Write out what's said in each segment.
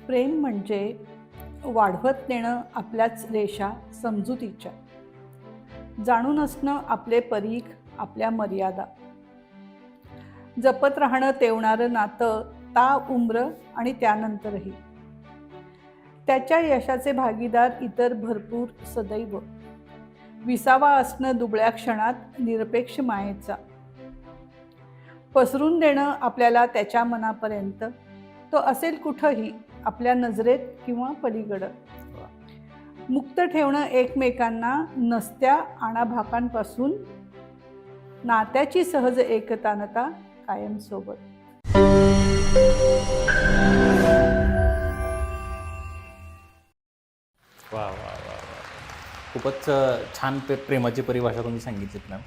प्रेम म्हणजे वाढवत नेणं आपल्याच रेषा समजुतीच्या, जाणून असणं आपले परीघ, आपल्या मर्यादा, जपत राहणं तेवणारं नातं ता उम्र आणि त्यानंतरही, त्याच्या यशाचे भागीदार इतर भरपूर सदैव, विसावा असणं दुबळ्या क्षणात निरपेक्ष मायेचा, पसरून देणं आपल्याला त्याच्या मनापर्यंत, तो असेल कुठंही आपल्या नजरेत किंवा पलीकडं, मुक्त ठेवणं एकमेकांना नसत्या आणाभाकांपासून, नात्याची सहज एकतानता कायम सोबत. वा वा वा वा खूपच छान प्रेमाची परिभाषा तुम्ही सांगितलीत मॅम.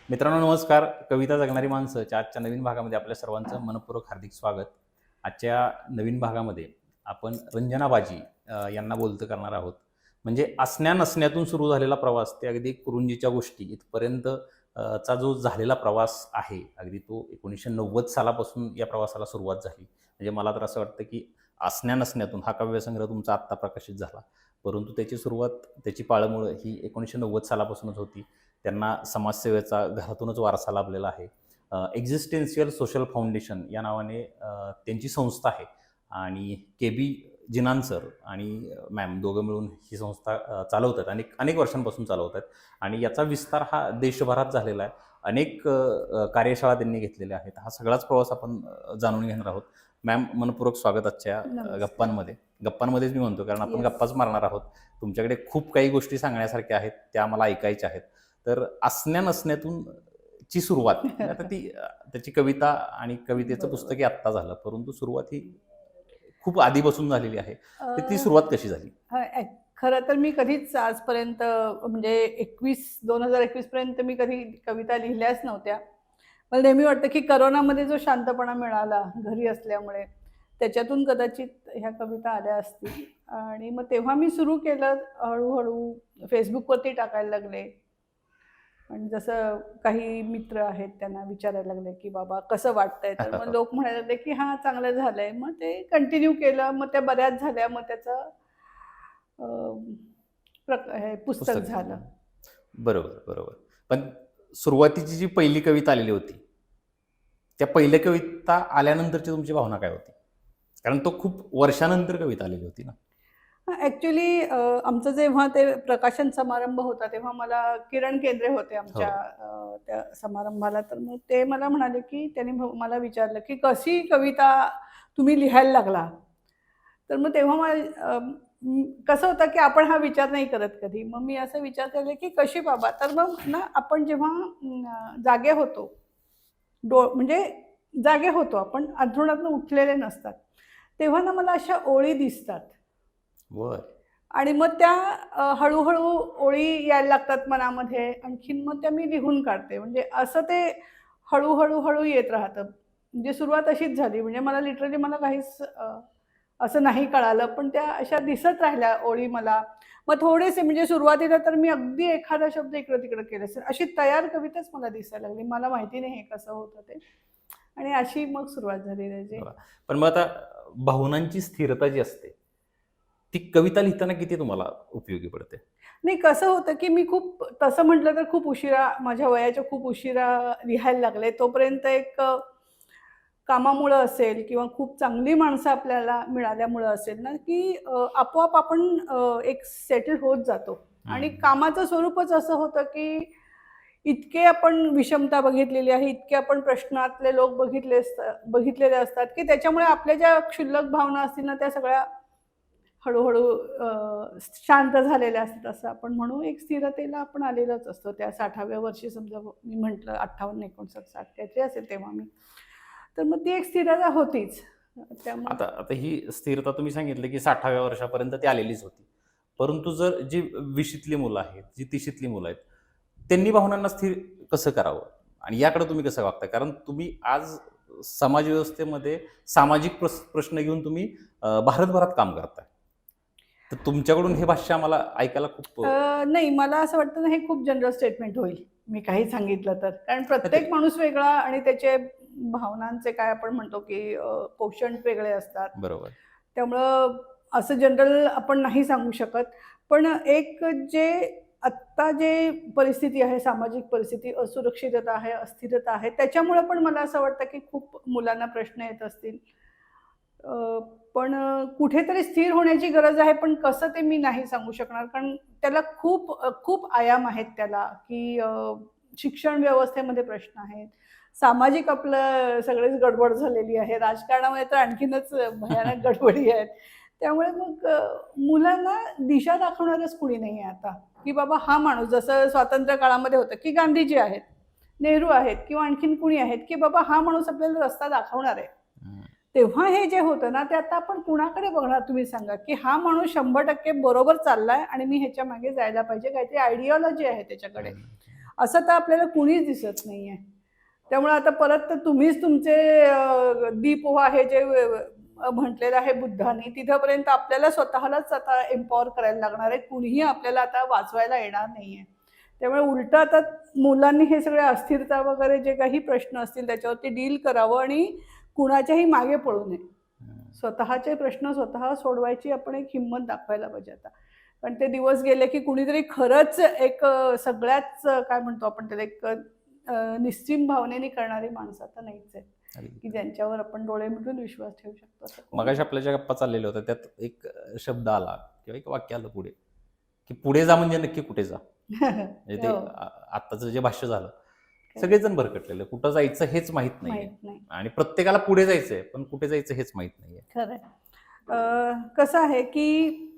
मित्रांनो नमस्कार. कविता जगणारी माणसंच्या आजच्या नवीन भागामध्ये आपल्या सर्वांचं मनपूर्वक हार्दिक स्वागत. आजच्या नवीन भागामध्ये आपण रंजना बाजी यांना बोलतं करणार आहोत. म्हणजे असण्या नसण्यातून सुरू झालेला प्रवास ते अगदी कुरुंजीच्या गोष्टी इथपर्यंत चा जो झालेला प्रवास आहे, अगदी तो 1990 सालापासून या प्रवासाला सुरुवात झाली. म्हणजे मला तर असं वाटतं की असण्या नसण्यातून हा काव्यसंग्रह तुमचा आत्ता प्रकाशित झाला, परंतु त्याची सुरुवात, त्याची पाळंमुळं ही 1990 सालापासूनच होती. त्यांना समाजसेवेचा घरातूनच वारसा लाभलेला आहे. एक्झिस्टेन्शियल सोशल फाउंडेशन या नावाने त्यांची संस्था आहे आणि KB जिनान सर आणि मॅम दोघं मिळून ही संस्था चालवतात आणि अनेक वर्षांपासून चालवतात आणि याचा विस्तार हा देशभरात झालेला आहे. अनेक कार्यशाळा त्यांनी घेतलेल्या आहेत. हा सगळाच प्रवास आपण जाणून घेणार आहोत. मॅम मनपूर्वक स्वागत आजच्या गप्पांमध्येच मी म्हणतो, कारण आपण गप्पाच मारणार आहोत. तुमच्याकडे खूप काही गोष्टी सांगण्यासारख्या आहेत, त्या मला ऐकायच्या आहेत. तर असण्या नसण्यातून ची सुरुवात आता ती त्याची कविता आणि कवितेचं पुस्तकही आत्ता झालं, परंतु सुरुवात ही खूप आधीपासून झालेली आहे. तर ती सुरुवात कशी झाली? खरं तर मी कधीच आजपर्यंत म्हणजे 2021 पर्यंत मी कधी कविता लिहिल्याच नव्हत्या. मला नेहमी वाटतं की करोनामध्ये जो शांतपणा मिळाला घरी असल्यामुळे, त्याच्यातून कदाचित ह्या कविता आल्या असतील. आणि मग तेव्हा मी सुरू केलं, हळूहळू फेसबुकवरती टाकायला लागले. आणि जसं काही मित्र आहेत त्यांना विचारायला लागले की बाबा कसं वाटतंय, तर मग लोक म्हणायला लागले की हां चांगलं झालंय. मग ते कंटिन्यू केलं, मग त्या बऱ्याच झाल्या, मग त्याचं पुस्तक झालं. बरोबर बरोबर. पण सुरुवातीची जी पहिली कविता आलेली होती, त्या पहिल्या कविता आल्यानंतरची तुमची भावना काय होती? कारण तो खूप वर्षानंतर कविता आलेली होती ना. ॲक्च्युली आमचं जेव्हा ते प्रकाशन समारंभ होता तेव्हा मला किरण केंद्रे होते आमच्या त्या समारंभाला. तर मग ते मला म्हणाले की त्यांनी मला विचारलं की कशी कविता तुम्ही लिहायला लागला. तर मग तेव्हा कसं होतं की आपण हा विचार नाही करत कधी. मग मी असं विचार केला की कशी बाबा. तर मग ना आपण जेव्हा जागे होतो, म्हणजे जागे होतो आपण, अंथरुणातून उठलेले नसतात, तेव्हा ना मला अशा ओळी दिसतात. आणि मग त्या हळूहळू ओळी यायला लागतात मनामध्ये. आणखीन मग त्या मी लिहून काढते. म्हणजे असं ते हळू येत राहतं. म्हणजे सुरुवात अशीच झाली. म्हणजे मला लिटरली काहीच असं नाही कळालं, पण त्या अशा दिसत राहिल्या ओळी मला. मग थोडेसे म्हणजे सुरुवातीला तर मी अगदी एखादा शब्द इकडं तिकडं केलं असेल, अशी तयार कविताच मला दिसायला लागली. मला माहिती नाही हे कसं होतं ते. आणि अशी मग सुरुवात झाली त्याची. पण मग आता भावनांची स्थिरता जी असते ती कविता लिहिताना किती तुम्हाला उपयोगी पडते? नाही, कसं होतं की मी खूप, तसं म्हटलं तर खूप उशिरा, माझ्या वयाच्या खूप उशिरा लिहायला लागले. तोपर्यंत एक कामामुळं असेल किंवा खूप चांगली माणसं आपल्याला मिळाल्यामुळं असेल ना, की आपोआप आपण एक सेटल होत जातो. आणि कामाचं स्वरूपच असं होतं की इतके आपण विषमता बघितलेली आहे, इतके आपण प्रश्नातले लोक बघितलेले असतात की त्याच्यामुळे आपल्या ज्या क्षुल्लक भावना असतील ना, त्या सगळ्या हळूहळू शांत झालेल्या असतात असं आपण म्हणू. एक स्थिरतेला आपण आलेलोच असतो त्या 60व्या वर्षी. समजा मी म्हटलं 58, 59, 60 काहीतरी असेल तेव्हा मी. तर मग ती एक स्थिरता होतीच. त्यामुळे आता ही स्थिरता तुम्ही सांगितलं की 60व्या वर्षापर्यंत ती आलेलीच होती, परंतु जर जी 20शीतली मुलं आहेत, जी 30शीतली मुलं आहेत, त्यांनी भावनांना स्थिर कसं करावं आणि याकडे तुम्ही कसं वागताय? कारण तुम्ही आज समाज व्यवस्थेमध्ये सामाजिक प्रश्न घेऊन तुम्ही भारतभरात काम करताय. तर तुमच्याकडून हे भाष्य आम्हाला ऐकायला खूप नाही, मला असं वाटतं ना, हे खूप जनरल स्टेटमेंट होईल मी काही सांगितलं तर. कारण प्रत्येक माणूस वेगळा आणि त्याचे भावनांचे काय आपण म्हणतो की कोशंट वेगळे असतात. बरोबर. त्यामुळं असं जनरल आपण नाही सांगू शकत. पण एक जे आत्ता जे परिस्थिती आहे, सामाजिक परिस्थिती, असुरक्षितता आहे, अस्थिरता आहे, त्याच्यामुळं पण मला असं वाटतं की खूप मुलांना प्रश्न येत असतील. अ, पण कुठेतरी स्थिर होण्याची गरज आहे, पण कसं ते मी नाही सांगू शकणार. कारण त्याला खूप आयाम आहेत त्याला, की शिक्षण व्यवस्थेमध्ये प्रश्न आहेत. सामाजिक आपलं सगळीच गडबड झालेली आहे. राजकारणामध्ये तर आणखीनच भयानक गडबडी आहेत. त्यामुळे मग मुलांना दिशा दाखवणारच कुणी नाही आहे आता, की बाबा हा माणूस जसं स्वातंत्र्य काळामध्ये होतं, की गांधीजी आहेत, नेहरू आहेत किंवा आणखीन कुणी आहेत, की बाबा हा माणूस आपल्याला रस्ता दाखवणार आहे. तेव्हा हे जे होतं ना, ते आता आपण कुणाकडे बघणार तुम्ही सांगा, की हा माणूस 100% बरोबर चाललाय आणि मी ह्याच्या मागे जायला पाहिजे. काहीतरी आयडिओलॉजी आहे त्याच्याकडे. असं तर आपल्याला कुणीच दिसत नाहीये. त्यामुळे आता परत तर तुम्हीच तुमचे दीपोहा हे जे म्हटलेलं आहे बुद्धांनी, तिथपर्यंत आपल्याला स्वतःलाच आता एम्पॉवर करायला लागणार आहे. कुणीही आपल्याला आता वाचवायला येणार नाहीये. त्यामुळे उलटं आता मुलांनी हे सगळे अस्थिरता वगैरे जे काही प्रश्न असतील त्याच्यावरती डील करावं आणि कुणाच्याही मागे पडू नये. स्वतःचे प्रश्न स्वतः सोडवायची आपण एक हिंमत दाखवायला पाहिजे आता. कारण ते दिवस गेले की कुणीतरी खरंच एक सगळ्याच काय म्हणतो आपण त्याला एक निश्चिम भावनेने करणारी माणसं आता नाहीच आहेत, की ज्यांच्यावर आपण डोळे मिटून विश्वास ठेवू शकतो. असं कोणी मगाशी आपल्या ज्या गप्पा चाललेल्या होत्या त्यात एक शब्द आला किंवा एक वाक्य आलं पुढे, की पुढे जा म्हणजे नक्की कुठे जा. म्हणजे ते हो, आत्ताचं जे भाष्य झालं, सगळेजण भरकटलेलं, कुठं जायचं हेच माहित नाहीये. माहित नाही. आणि प्रत्येकाला पुढे जायचंय, पण कुठे जायचं हेच माहित नाहीये. खरंय. कसं आहे, की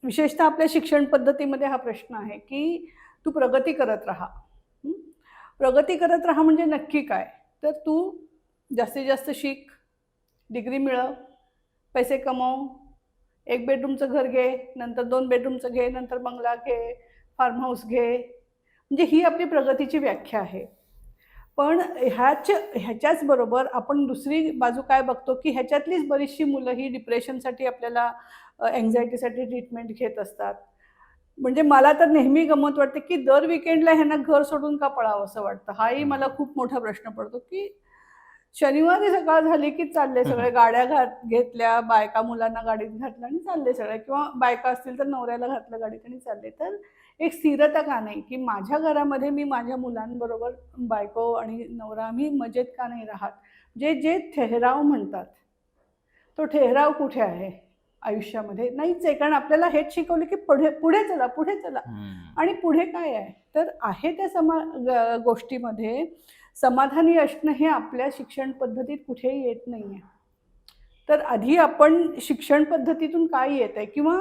विशेषतः आपल्या शिक्षण पद्धतीमध्ये हा प्रश्न आहे, की तू प्रगती करत राहा. हं. प्रगती करत राहा म्हणजे नक्की काय? तर तू जास्तीत जास्त शिक, डिग्री मिळव, पैसे कमव, 1 बेडरूमचं घर घे, नंतर 2 बेडरूमचं घे, नंतर बंगला घे, फार्म हाऊस घे. म्हणजे ही आपली प्रगतीची व्याख्या आहे. पण ह्याच्याच बरोबर आपण दुसरी बाजू काय बघतो, की ह्याच्यातलीच बरीचशी मुलं ही डिप्रेशनसाठी आपल्याला अँक्झायटीसाठी ट्रीटमेंट घेत असतात. म्हणजे मला तर नेहमी गंमत वाटते, की दर वीकेंडला ह्यांना घर सोडून का पळावं असं वाटतं. हाही मला खूप मोठा प्रश्न पडतो, की शनिवारी सकाळ झाली, की चालले सगळे गाड्या घेतल्या, बायका मुलांना गाडीत घातलं आणि चालले सगळे किंवा बायका असतील तर नवऱ्याला घातलं गाडीत आणि चालले. तर एक स्थिरता का नाही, की माझ्या घरामध्ये मी माझ्या मुलांबरोबर बायको आणि नवरा आम्ही मजेत का नाही राहत? जे ठहराव म्हणतात, तो ठहराव कुठे आहे आयुष्यामध्ये? नाहीच आहे. कारण आपल्याला हेच शिकवलं, की पुढे चला, पुढे चला. आणि पुढे काय आहे? तर आहे त्या गोष्टीमध्ये समाधानी असणं हे आपल्या शिक्षण पद्धतीत कुठेही येत नाहीये. तर आधी आपण शिक्षण पद्धतीतून काय येतंय किंवा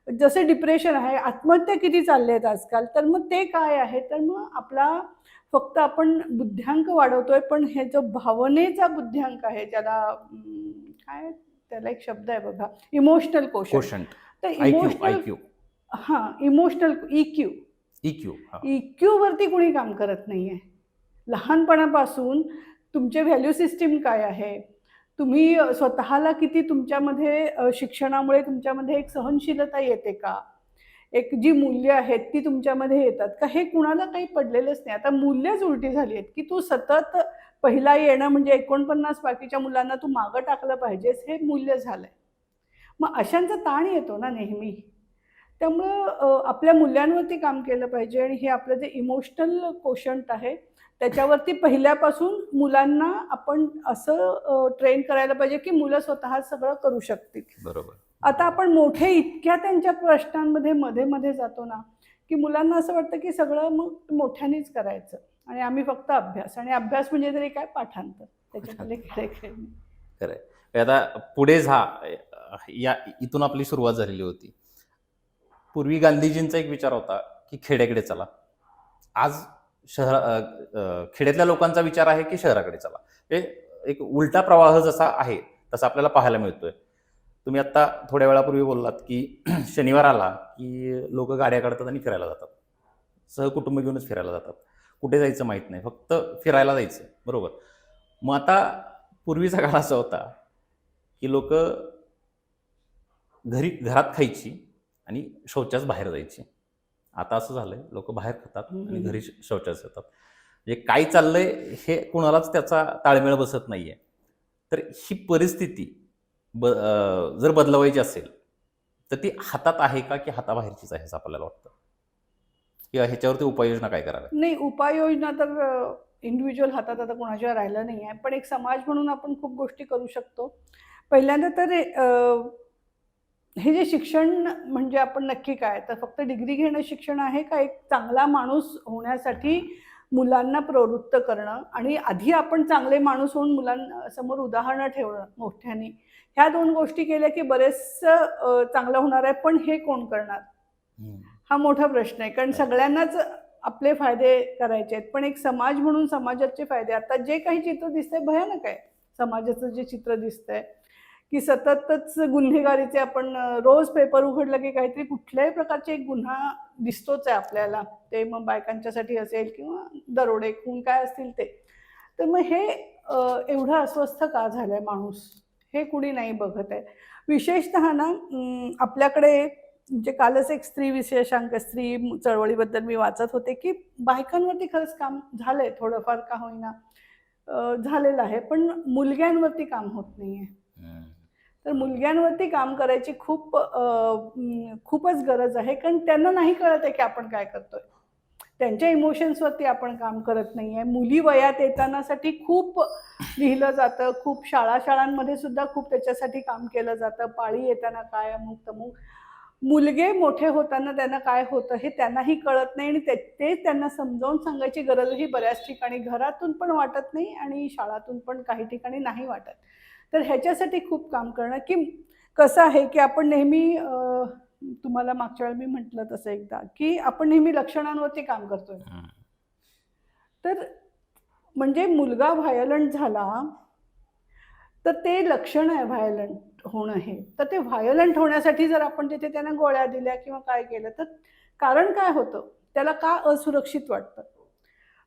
जसे डिप्रेशन आहे, आत्महत्या किती चालल्या आहेत आजकाल, तर मग ते काय आहे? तर मग आपला फक्त आपण बुद्ध्यांक वाढवतोय, पण हे जो भावनेचा बुद्ध्यांक आहे, ज्याला काय त्याला एक शब्द आहे बघा, इमोशनल कोशंट. कोशंट, तर IQ, emotional IQ, emotional EQ. EQ. इक्यूवरती कुणी काम करत नाहीये. लहानपणापासून तुमचे व्हॅल्यू सिस्टीम काय आहे? तुम्ही स्वतःला किती तुमच्यामध्ये शिक्षणामुळे तुमच्यामध्ये एक सहनशीलता येते का? एक जी मूल्य आहेत ती तुमच्यामध्ये येतात का? हे कुणाला काही पडलेलंच नाही. आता मूल्यच उलटी झाली आहेत, की तू सतत पहिला येणं म्हणजे 49 बाकीच्या मुलांना तू मागं टाकलं पाहिजेस, हे मूल्य झालंय. मग अशांचा ताण येतो ना नेहमी. त्यामुळं आपल्या मूल्यांवरती काम केलं पाहिजे आणि हे आपलं जे इमोशनल कोशंट आहे, त्याच्यावरती पहिल्यापासून मुलांना आपण असं ट्रेन करायला पाहिजे, की मुलं स्वतः सगळं करू शकतील. बरोबर. आता आपण मोठे इतक्या त्यांच्या प्रश्नांमध्ये मध्ये-मध्ये जातो ना, की मुलांना असं वाटतं, की सगळं मग मोठ्यानेच करायचं आणि आम्ही फक्त अभ्यास आणि अभ्यास म्हणजे तरी काय पाठांतर. त्याच्यातले खेळ खेळणे. खरंय. आता पुढे जा या इथून आपली सुरुवात झालेली होती. पूर्वी गांधीजींचा एक विचार होता, की खेड्याकडे चला. आज खेड्यातल्या लोकांचा विचार आहे, की शहराकडे चला. हे एक उलटा प्रवाह जसा आहे, तसा आपल्याला पाहायला मिळतोय. तुम्ही आता थोड्या वेळापूर्वी बोललात, की शनिवार आला, की लोकं गाड्या काढतात आणि फिरायला जातात. सहकुटुंब घेऊनच फिरायला जातात. कुठे जायचं माहीत नाही. फक्त फिरायला जायचं. बरोबर. मग आता पूर्वीचा काळ असा होता, की लोकं घरात खायची आणि शौचास बाहेर जायची. आता असं झालंय, लोकं बाहेर खातात आणि घरी शौचास येतात. म्हणजे काय चाललंय हे कुणालाच त्याचा ताळमेळ बसत नाहीये. तर ही परिस्थिती जर बदलवायची असेल तर ती हातात आहे का की हाताबाहेरचीच आहे असं आपल्याला वाटतं, किंवा ह्याच्यावरती उपाययोजना काय कराव्यात? नाही, उपाययोजना तर इंडिव्हिज्युअल हातात आता कोणाशिवाय राहिलं नाही आहे. पण एक समाज म्हणून आपण खूप गोष्टी करू शकतो. पहिल्यांदा तर हे जे शिक्षण म्हणजे आपण नक्की काय, तर फक्त डिग्री घेणं शिक्षण आहे का एक चांगला माणूस होण्यासाठी मुलांना प्रवृत्त करणं आणि आधी आपण चांगले माणूस होऊन मुलांसमोर उदाहरणं ठेवणं मोठ्याने. ह्या 2 गोष्टी केल्या की बरेचसं चांगलं होणार आहे. पण हे कोण करणार? हम्म. हा मोठा प्रश्न आहे. कारण सगळ्यांनाच आपले फायदे करायचे आहेत. पण एक समाज म्हणून समाजाचे फायदे आता जे काही चित्र दिसतंय भयानक आहे. समाजाचं जे चित्र दिसतंय, की सततच गुन्हेगारीचे आपण रोज पेपर उघडलं की काहीतरी कुठल्याही प्रकारचे एक गुन्हा दिसतोच आहे आपल्याला. ते मग बायकांच्यासाठी असेल किंवा दरोडे, खून काय असतील ते. तर मग हे एवढं अस्वस्थ का झालंय माणूस? हे कुणी नाही बघत आहे. विशेषतः ना आपल्याकडे म्हणजे कालच एक स्त्री विशेषांक स्त्री चळवळीबद्दल मी वाचत होते, की बायकांवरती खरंच काम झालंय थोडंफार का होईना झालेलं आहे. पण मुलग्यांवरती काम होत नाहीये. हम्म. तर मुलग्यांवरती काम करायची खूपच गरज आहे. कारण त्यांना नाही कळत आहे की आपण काय करतोय. त्यांच्या इमोशन्सवरती आपण काम करत नाहीये. मुली वयात येतानासाठी खूप लिहिलं जातं. खूप शाळांमध्ये सुद्धा खूप त्याच्यासाठी काम केलं जातं. पाळी येताना काय, अमुक-तमुक. मुलगे मोठे होताना त्यांना काय होतं हे त्यांनाही कळत नाही आणि ते त्यांना समजावून सांगायची गरजही बऱ्याच ठिकाणी घरातून पण वाटत नाही आणि शाळातून पण काही ठिकाणी नाही वाटत. तर ह्याच्यासाठी खूप काम करणं, की कसं आहे की आपण नेहमी तुम्हाला मागच्या वेळेला मी म्हटलं तसं एकदा, की आपण नेहमी लक्षणांवरती काम करतोय. हम्म. तर म्हणजे मुलगा व्हायलंट झाला, तर ते लक्षण आहे व्हायलंट होणं हे. तर ते व्हायलंट होण्यासाठी जर आपण तिथे त्यांना गोळ्या दिल्या किंवा काय केलं, तर कारण काय होतं? त्याला का असुरक्षित वाटतं?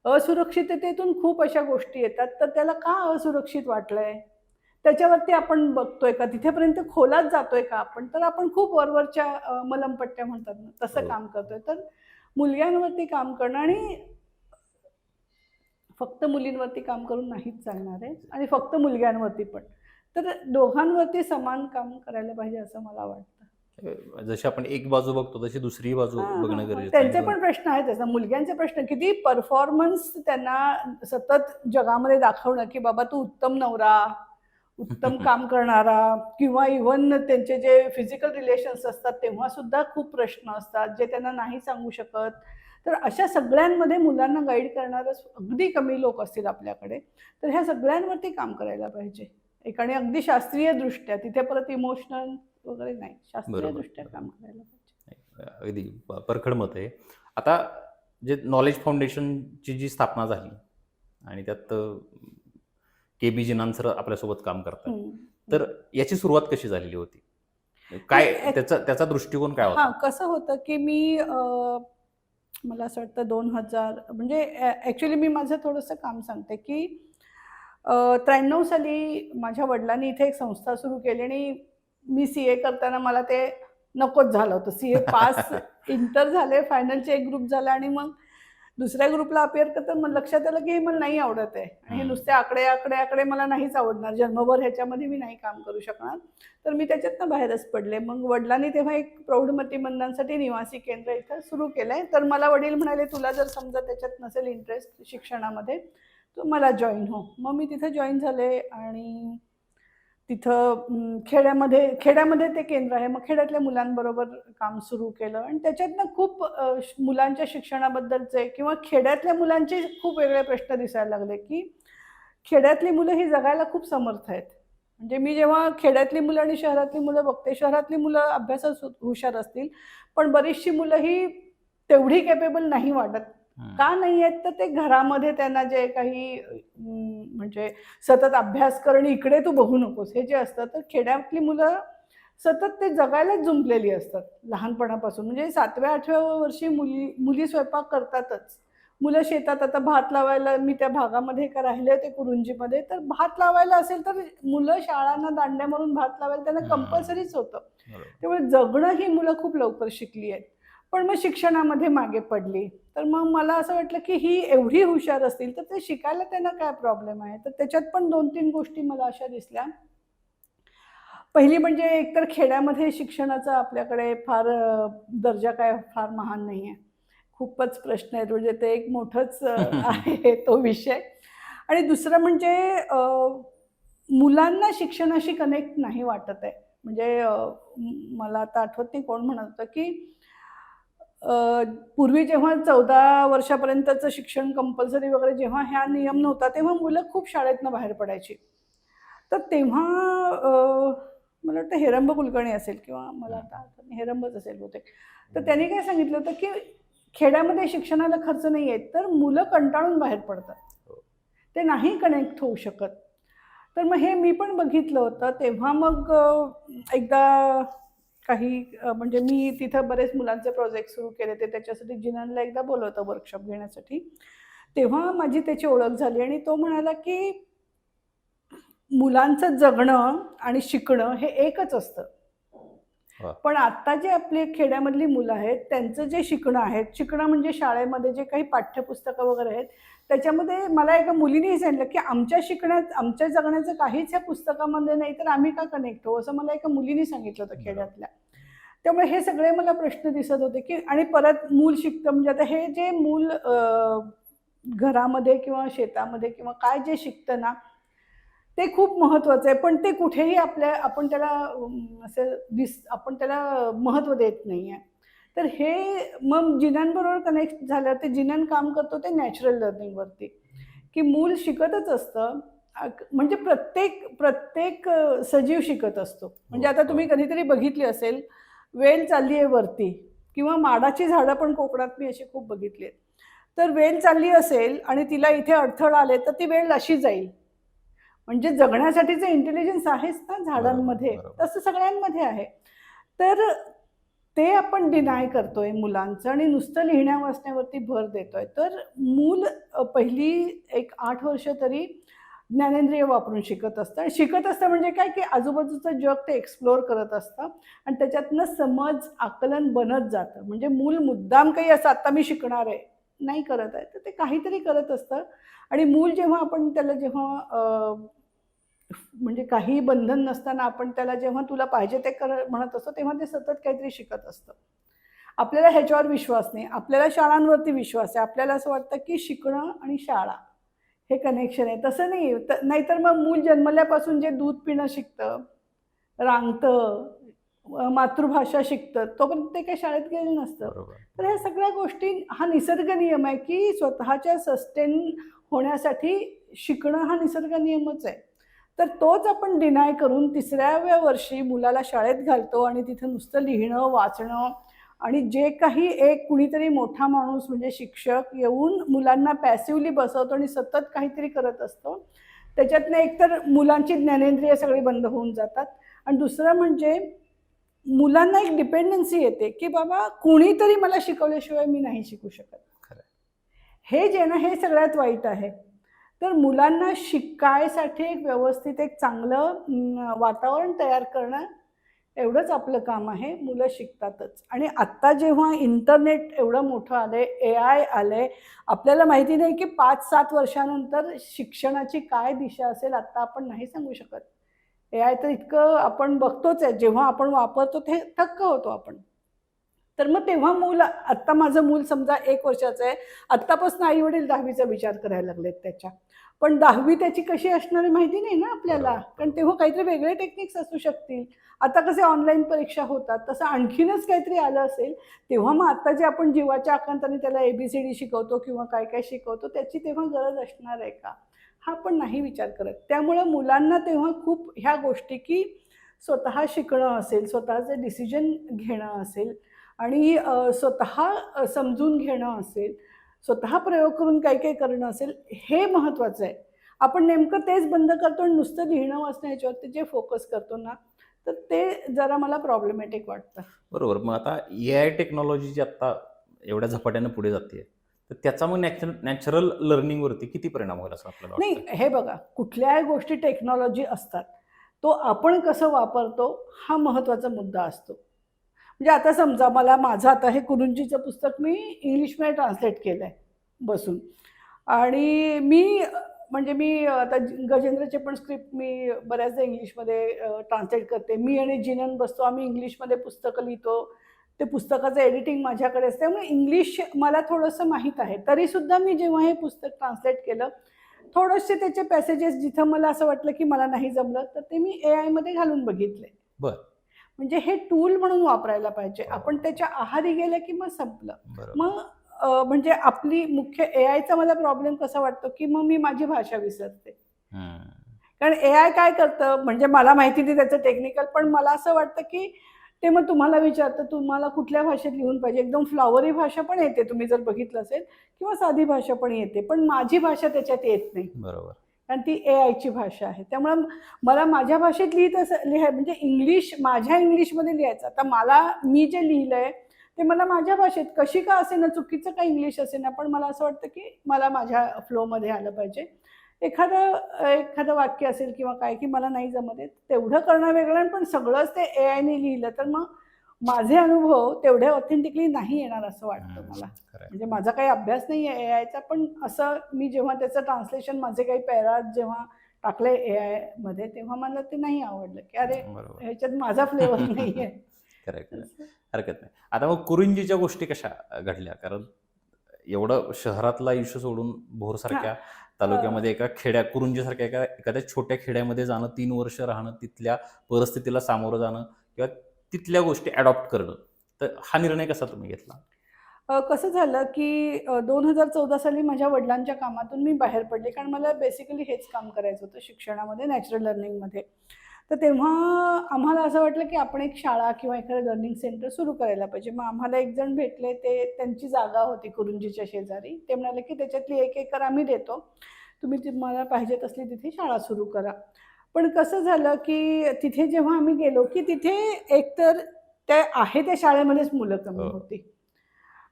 असुरक्षिततेतून खूप अशा गोष्टी येतात. तर त्याला का असुरक्षित वाटलंय? त्याच्यावरती आपण बघतोय का? तिथेपर्यंत खोलात जातोय का आपण? तर आपण खूप वरवरच्या मलमपट्ट्या म्हणतात ना, तसं हो. काम करतोय. तर मुलग्यांवरती काम करणं आणि फक्त मुलींवरती काम करून नाहीच चालणार आहे आणि फक्त मुलग्यांवरती पण. तर दोघांवरती समान काम करायला पाहिजे असं मला वाटतं. जशी आपण एक बाजू बघतो तशी दुसरी बाजू हां, हां, बघणं हां. गरजेचं आहे. त्यांचे पण प्रश्न आहेत तसं. मुलग्यांचे प्रश्न किती परफॉर्मन्स त्यांना सतत जगामध्ये दाखवणं, की बाबा तू उत्तम नवरा, उत्तम काम करणारा किंवा इव्हन त्यांचे जे फिजिकल रिलेशन्स असतात तेव्हा सुद्धा खूप प्रश्न असतात, जे त्यांना नाही सांगू शकत. तर अशा सगळ्यांमध्ये मुलांना गाईड करणारं अगदी कमी लोक असतील आपल्याकडे. तर ह्या सगळ्यांवरती काम करायला पाहिजे. एक आणि अगदी शास्त्रीय दृष्ट्या तिथे परत इमोशनल वगैरे नाही. शास्त्रीय बरोबर. दृष्ट्या काम करायला पाहिजे. अगदी परखड मत आहे. आता जे नॉलेज फाउंडेशनची जी स्थापना झाली आणि त्यात के बी जिनान सर आपल्यासोबत काम करतात, हं. तर याची सुरुवात कशी झालेली होती? काय त्याचा दृष्टिकोन काय होता? हां, कसं होतं, की मी मला असं वाटतं 2000 म्हणजे ॲक्चुअली मी माझं थोडंसं काम सांगते, की 93 साली माझ्या वडिलांनी इथे एक संस्था सुरू केली आणि मी सी-ए करताना मला ते नकोच झालं होतं. सी-ए पास इंटर झाले, फायनलचे एक ग्रुप झाला आणि मग दुसऱ्या ग्रुपला अपिअर करताना मग लक्षात आलं, की हे मला नाही आवडत आहे आणि हे नुसते आकडे मला नाहीच आवडणार. जन्मभर ह्याच्यामध्ये मी नाही काम करू शकणार. तर मी त्याच्यातनं बाहेरच पडले. मग वडिलांनी तेव्हा एक प्रौढ मतिमंदांसाठी निवासी केंद्र इथं सुरू केलंय. तर मला वडील म्हणाले, "तुला जर समजा त्याच्यात नसेल इंटरेस्ट शिक्षणामध्ये, तर मला जॉइन हो." मग मी तिथे जॉइन झाले आणि तिथं खेड्यामध्ये ते केंद्र आहे. मग खेड्यातल्या मुलांबरोबर काम सुरू केलं आणि त्याच्यातनं खूप मुलांच्या शिक्षणाबद्दलचे किंवा खेड्यातल्या मुलांचे खूप वेगळे प्रश्न दिसायला लागले, की खेड्यातली मुलं ही जगायला खूप समर्थ आहेत. म्हणजे मी जेव्हा खेड्यातली मुलं आणि शहरातली मुलं बघते, शहरातली मुलं अभ्यासात हुशार असतील, पण बरीचशी मुलं ही तेवढी कॅपेबल नाही वाटत. का नाही आहेत? तर ते घरामध्ये त्यांना जे काही म्हणजे सतत अभ्यास कर आणि इकडे तू बघू नकोस, हे जे असतं, तर खेड्यातली मुलं सतत ते जगायलाच जुंपलेली असतात लहानपणापासून. म्हणजे 7व्या-8व्या वर्षी मुली स्वयंपाक करतातच. मुलं शेतात आता भात लावायला मी त्या भागामध्ये का राहिले होते कुरुंजीमध्ये, तर भात लावायला असेल तर मुलं शाळांना दांड्या मारून भात लावायला त्यांना कंपल्सरीच होतं. त्यामुळे जगणं ही मुलं खूप लवकर शिकली आहेत. पण मग शिक्षणामध्ये मागे पडली. तर मग मला असं वाटलं, की ही एवढी हुशार असतील, तर ते शिकायला त्यांना काय प्रॉब्लेम आहे? तर त्याच्यात पण 2-3 गोष्टी मला अशा दिसल्या. पहिली म्हणजे एकतर खेड्यामध्ये शिक्षणाचा आपल्याकडे फार दर्जा काय फार महान नाही आहे. खूपच प्रश्न आहेत, म्हणजे ते एक मोठंच आहे तो विषय. आणि दुसरं म्हणजे मुलांना शिक्षणाशी कनेक्ट नाही वाटत आहे. म्हणजे मला आता आठवत नाही कोण म्हणत होतं की पूर्वी जेव्हा 14 वर्षापर्यंतचं शिक्षण कंपल्सरी वगैरे जेव्हा हा नियम नव्हता, तेव्हा मुलं खूप शाळेतनं बाहेर पडायची. तर तेव्हा मला वाटतं हेरंब कुलकर्णी असेल किंवा मला आता आठवत नाही, हेरंबच असेल बहुतेक. तर त्यांनी काय सांगितलं होतं की खेड्यामध्ये शिक्षणाला खर्च नाही आहे, तर मुलं कंटाळून बाहेर पडतात. ते नाही कनेक्ट होऊ शकत. तर मग हे मी पण बघितलं होतं. तेव्हा मग एकदा काही म्हणजे मी तिथं बरेच मुलांचे प्रोजेक्ट सुरू केले. ते त्याच्यासाठी जिनानला एकदा बोलवलं होतं वर्कशॉप घेण्यासाठी. तेव्हा माझी त्याची ओळख झाली आणि तो म्हणाला की मुलांचं जगणं आणि शिकणं हे एकच असतं. पण आता जे आपली खेड्यामधली मुलं आहेत, त्यांचं जे शिकणं आहे, शिकणं म्हणजे शाळेमध्ये जे काही पाठ्यपुस्तकं वगैरे आहेत, त्याच्यामध्ये मला एका मुलीने सांगितलं की आमच्या शिकण्यात, आमच्या जगण्याचं काहीच या पुस्तकामध्ये नाही, तर आम्ही का कनेक्ट होऊ, असं मला एका मुलीने सांगितलं होतं खेड्यातल्या. त्यामुळे हे सगळे मला प्रश्न दिसत होते की आणि परत मूल शिकतं म्हणजे आता हे जे मूल घरामध्ये किंवा शेतामध्ये किंवा काय जे शिकतं ना, ते खूप महत्त्वाचं आहे. पण ते कुठेही आपण त्याला आपण त्याला महत्त्व देत नाही आहे. तर हे मग जिनांबरोबर कनेक्ट झाल्यावर ते जिनान काम करतो ते नॅचरल लर्निंगवरती, की मूल शिकतच असतं. म्हणजे प्रत्येक सजीव शिकत असतो. म्हणजे आता तुम्ही कधीतरी बघितली असेल, वेल चालली आहे वरती किंवा माडाची झाडं पण कोकणात मी अशी खूप बघितली आहेत. तर वेल चालली असेल आणि तिला इथे अडथळे आले, तर ती वेल अशी जाईल. म्हणजे जगण्यासाठीचं इंटेलिजन्स आहेच ना झाडांमध्ये, तसं सगळ्यांमध्ये आहे. तर ते आपण डिनाय करतोय मुलांचं आणि नुसतं लिहिण्या वाचण्यावरती भर देतोय. तर मूल पहिली एक 8 वर्ष तरी ज्ञानेंद्रिय वापरून शिकत असतं. आणि शिकत असतं म्हणजे काय, की आजूबाजूचं जग ते एक्सप्लोअर करत असतं आणि त्याच्यातनं समज, आकलन बनत जातं. म्हणजे मूल मुद्दाम काही असं आता मी शिकणार आहे, नाही करत आहे. तर ते काहीतरी करत असतं. आणि मूल जेव्हा आपण त्याला म्हणजे काही बंधन नसताना आपण त्याला जेव्हा तुला पाहिजे ते कर म्हणत असतो, तेव्हा ते सतत काहीतरी शिकत असतं. आपल्याला ह्याच्यावर विश्वास नाही. आपल्याला शाळांवरती विश्वास आहे. आपल्याला असं वाटतं की शिकणं आणि शाळा हे कनेक्शन आहे. तसं नाही. नाहीतर मग मूल जन्मल्यापासून जे दूध पिणं शिकतं, रांगतं, मातृभाषा शिकतं, तोपर्यंत ते काही शाळेत गेलं नसतं. तर ह्या सगळ्या गोष्टी हा निसर्ग नियम आहे की स्वतःच्या सस्टेन होण्यासाठी शिकणं हा निसर्ग नियमच आहे. तर तोच आपण डिनाय करून 3व्या वर्षी मुलाला शाळेत घालतो आणि तिथं नुसतं लिहिणं, वाचणं आणि जे काही एक कुणीतरी मोठा माणूस म्हणजे शिक्षक येऊन मुलांना पॅसिव्हली बसवतो आणि सतत काहीतरी करत असतो. त्याच्यातनं एकतर मुलांची ज्ञानेंद्रिय सगळी बंद होऊन जातात आणि दुसरं म्हणजे मुलांना एक डिपेंडन्सी येते की बाबा कुणीतरी मला शिकवल्याशिवाय मी नाही शिकू शकत. हे जे ना, हे सगळ्यात वाईट आहे. तर मुलांना शिकायसाठी एक व्यवस्थित एक चांगलं वातावरण तयार करणं एवढंच आपलं काम आहे. मुलं शिकतातच. आणि आत्ता जेव्हा इंटरनेट एवढं मोठं आलंय, AI आलंय, आपल्याला माहिती नाही की 5-7 वर्षानंतर शिक्षणाची काय दिशा असेल, आत्ता आपण नाही सांगू शकत. AI तर इतकं आपण बघतोच आहे, जेव्हा आपण वापरतो ते थक्क होतो आपण. तर मग तेव्हा आत्ता माझं मूल समजा 1 वर्षाचं आहे. आत्तापासून आई-वडील 10वीचा विचार करायला लागलेत त्याच्या. पण 10वी त्याची कशी असणार आहे माहिती नाही ना आपल्याला. कारण तेव्हा काहीतरी वेगळे टेक्निक्स असू शकतील. आता कसे ऑनलाईन परीक्षा होतात, तसं आणखीनच काहीतरी आलं असेल. तेव्हा मग आता जे आपण जीवाच्या आकांताने त्याला ABCD शिकवतो किंवा काय काय शिकवतो, त्याची तेव्हा गरज असणार आहे का? हा पण नाही विचार करत. त्यामुळे मुलांना तेव्हा खूप ह्या गोष्टी की स्वतः शिकणं असेल, स्वतःचे डिसिजन घेणं असेल आणि स्वतः समजून घेणं असेल, स्वतः प्रयोग करून काही करणं असेल, हे महत्त्वाचं आहे. आपण नेमकं तेच बंद करतो आणि नुसतं लिहिणं वाचणं याच्यावरती जे फोकस करतो ना, तर ते जरा मला प्रॉब्लेमॅटिक वाटतं. बरोबर. मग आता AI टेक्नॉलॉजी जी आता एवढ्या झपाट्यानं पुढे जाते, तर त्याचा मग नॅचरल लर्निंगवरती किती परिणाम होईल असं आपल्याला नाही, वाटतं? हे बघा, कुठल्याही गोष्टी टेक्नॉलॉजी असतात. तो आपण कसं वापरतो हा महत्त्वाचा मुद्दा असतो. म्हणजे आता समजा माझं आता हे कुरुंजीचं पुस्तक मी इंग्लिशमध्ये ट्रान्सलेट केलं आहे बसून आणि मी म्हणजे मी आता गजेंद्रचे पण स्क्रिप्ट मी बऱ्याचदा इंग्लिशमध्ये ट्रान्सलेट करते. मी आणि जिनन बसतो, आम्ही इंग्लिशमध्ये पुस्तकं लिहितो. ते पुस्तकाचं एडिटिंग माझ्याकडे असते. त्यामुळे इंग्लिश मला थोडंसं माहीत आहे. तरीसुद्धा मी जेव्हा हे पुस्तक ट्रान्सलेट केलं, थोडेसे त्याचे पॅसेजेस जिथं मला असं वाटलं की मला नाही जमलं, तर ते मी एआयमध्ये घालून बघितले. बर. म्हणजे हे टूल म्हणून वापरायला पाहिजे. हो. आपण त्याच्या आहारी गेलं की मग संपलं. बरोबर. मग म्हणजे आपली मुख्य एआयचा मला प्रॉब्लेम कसा वाटतो की मग मी माझी भाषा विसरते. हम्म. कारण एआय काय करतं, म्हणजे मला माहिती नाही त्याचं टेक्निकल, पण मला असं वाटतं की ते मग तुम्हाला विचारतं तुम्हाला कुठल्या भाषेत लिहून पाहिजे. एकदम फ्लॉवरी भाषा पण येते तुम्ही जर बघितलं असेल, किंवा साधी भाषा पण येते, पण माझी भाषा त्याच्यात येत नाही. बरोबर. कारण ती एआयची भाषा आहे. त्यामुळं मला माझ्या भाषेत म्हणजे इंग्लिश माझ्या इंग्लिशमध्ये लिहायचं. आता मी जे लिहिलंय ते मला माझ्या भाषेत कशी का असेना, चुकीचं का इंग्लिश असेना, पण मला असं वाटतं की मला माझ्या फ्लोमध्ये आलं पाहिजे. एखादं वाक्य असेल किंवा काय की मला नाही जमत आहे, तेवढं करणं वेगळं, पण सगळंच ते एआयने लिहिलं तर मग माझे अनुभव तेवढे ऑथेंटिकली नाही येणार असं वाटतं मला. खरंय. म्हणजे माझा काही अभ्यास नाही आहे एआयचा, पण असं मी जेव्हा त्याचं ट्रान्सलेशन माझे काही पॅराज जेव्हा टाकले एआयमध्ये, तेव्हा मला ते नाही आवडलं की अरे बरोबर. ह्याच्यात माझा फ्लेवर नाही आहे. खरंय खरंय. हरकत नाही. आता मग कुरुंजीच्या गोष्टी कशा घडल्या? कारण एवढं शहरातला इश्यू सोडून भोरसारख्या तालुक्यामध्ये एका कुरुंजीसारख्या एखाद्या छोट्या खेड्यामध्ये जाणं, 3 वर्ष राहणं, तिथल्या परिस्थितीला सामोरं जाणं किंवा तिथल्या गोष्टी अडॉप्ट करणं, तर हा निर्णय कसा तुम्ही घेतला? कसं झालं की 2014 साली माझ्या वडिलांच्या कामातून मी बाहेर पडले, कारण मला बेसिकली हेच काम करायचं होतं शिक्षणामध्ये, नॅचरल लर्निंगमध्ये. तर तेव्हा आम्हाला असं वाटलं की आपण एक शाळा किंवा एखादं लर्निंग सेंटर सुरू करायला पाहिजे. मग आम्हाला एक जण भेटले, ते त्यांची जागा होती कुरुंजीच्या शेजारी. ते म्हणाले की त्याच्यातली 1 एकर आम्ही देतो, तुम्हाला पाहिजे असली तिथे शाळा सुरू करा. पण कसं झालं की तिथे जेव्हा आम्ही गेलो की तिथे एकतर त्या शाळेमध्येच मुलं कमी हो. होती,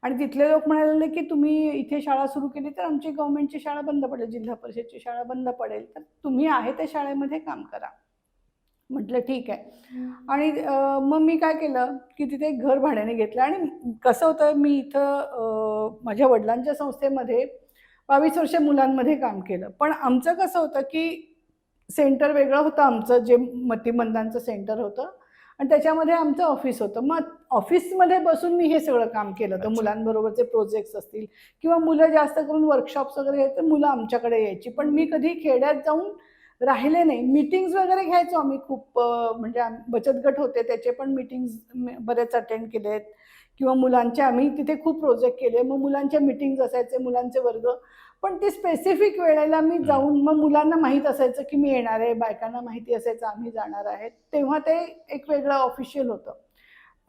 आणि तिथले लोक म्हणाले की तुम्ही इथे शाळा सुरू केली तर आमची गव्हर्नमेंटची शाळा बंद पडेल, जिल्हा परिषदची शाळा बंद पडेल, तर तुम्ही आहे त्या शाळेमध्ये काम करा. म्हटलं ठीक आहे. आणि मग मी काय केलं की तिथे एक घर भाड्याने घेतलं. आणि कसं होतं, मी इथं माझ्या वडिलांच्या संस्थेमध्ये 22 वर्ष मुलांमध्ये काम केलं. पण आमचं कसं होतं की सेंटर वेगळं होतं आमचं, जे मतिमंदांचं सेंटर होतं, आणि त्याच्यामध्ये आमचं ऑफिस होतं. मग ऑफिसमध्ये बसून मी हे सगळं काम केलं होतं. अच्छा. मुलांबरोबरचे प्रोजेक्ट्स असतील किंवा मुलं जास्त करून वर्कशॉप्स वगैरे घ्यायचे, मुलं आमच्याकडे यायची. पण मी कधी खेड्यात जाऊन राहिले नाही. मीटिंग्स वगैरे घ्यायचो आम्ही खूप, म्हणजे बचत गट होते त्याचे पण मीटिंग्स बरेच अटेंड केलेत, किंवा मुलांचे आम्ही तिथे खूप प्रोजेक्ट केले. मग मुलांच्या मीटिंग्स असायचे, मुलांचे वर्ग. पण ती स्पेसिफिक वेळेला मी जाऊन, मग मुलांना माहीत असायचं की मी येणार आहे, बायकांना माहिती असायचं आम्ही जाणार आहे, तेव्हा ते एक वेगळं ऑफिशियल होतं.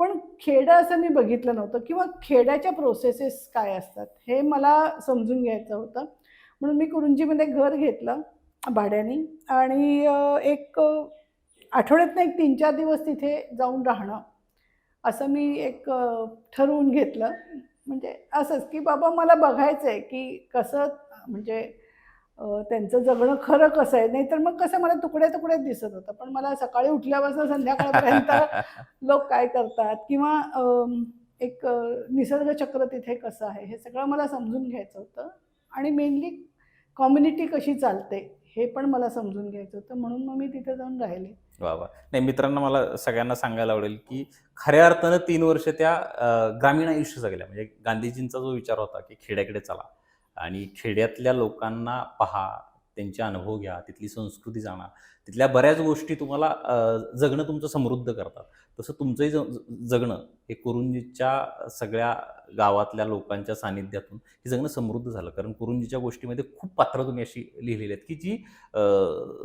पण खेडं असं मी बघितलं नव्हतं, किंवा खेड्याच्या प्रोसेसेस काय असतात हे मला समजून घ्यायचं होतं. म्हणून मी कुरुंजीमध्ये घर घेतलं भाड्याने, आणि आठवड्यातनं एक 3-4 दिवस तिथे जाऊन राहणं, असं मी ठरवून घेतलं. म्हणजे असंच की बाबा मला बघायचं आहे की कसं, म्हणजे त्यांचं जगणं खरं कसं आहे. नाहीतर मग कसं मला तुकड्यात दिसत होतं. पण मला सकाळी उठल्यापासून संध्याकाळपर्यंत लोक काय करतात, किंवा निसर्ग चक्र तिथे कसं आहे, हे सगळं मला समजून घ्यायचं होतं. आणि मेनली कम्युनिटी कशी चालते हे पण मला समजून घ्यायचं होतं. म्हणून मग मी तिथे जाऊन राहिले. वा वा. नाही, मित्रांना मला सगळ्यांना सांगायला आवडेल की खऱ्या अर्थानं 3 वर्ष त्या ग्रामीण आयुष्य जगल्या. म्हणजे गांधीजींचा जो विचार होता की खेड्याकडे चला आणि खेड्यातल्या लोकांना पहा, त्यांचे अनुभव घ्या, तिथली संस्कृती जाणा, तिथल्या बऱ्याच गोष्टी तुम्हाला जगणं तुमचं समृद्ध करतात. तसं तुमचंही जगणं हे कुरुंजीच्या सगळ्या गावातल्या लोकांच्या सानिध्यातून हे जगणं समृद्ध झालं. कारण कुरुंजीच्या गोष्टीमध्ये खूप पात्र तुम्ही अशी लिहिलेली आहेत की जी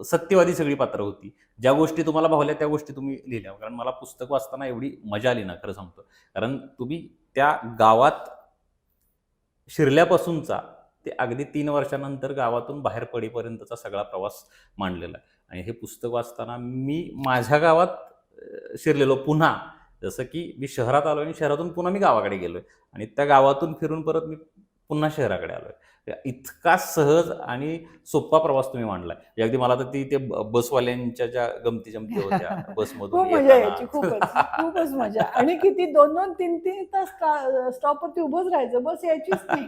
सत्यवादी सगळी पात्र होती. ज्या गोष्टी तुम्हाला भावल्या त्या गोष्टी तुम्ही लिहिल्या. कारण मला पुस्तक वाचताना एवढी मजा आली ना, खरं सांगतो. कारण तुम्ही त्या गावात शिरल्यापासूनचा ते अगदी 3 वर्षानंतर गावातून बाहेर पडेपर्यंतचा सगळा प्रवास मांडलेला आहे. आणि हे पुस्तक वाचताना मी माझ्या गावात शिरलेलो पुन्हा, जसं की मी शहरात आलो आणि शहरातून पुन्हा मी गावाकडे गेलोय, आणि त्या गावातून फिरून परत मी पुन्हा शहराकडे आलोय. इतका सहज आणि सोपा प्रवास तुम्ही मांडलाय. म्हणजे अगदी मला तर ते बसवाल्यांच्या ज्या गमती-जमती होत्या बसमधून खूप मजा येताना. यायची, खूपच मजा. आणि किती 2-2, 3-3 तास स्टॉपवरती उभंच राहायचं, बस यायचीच नाही.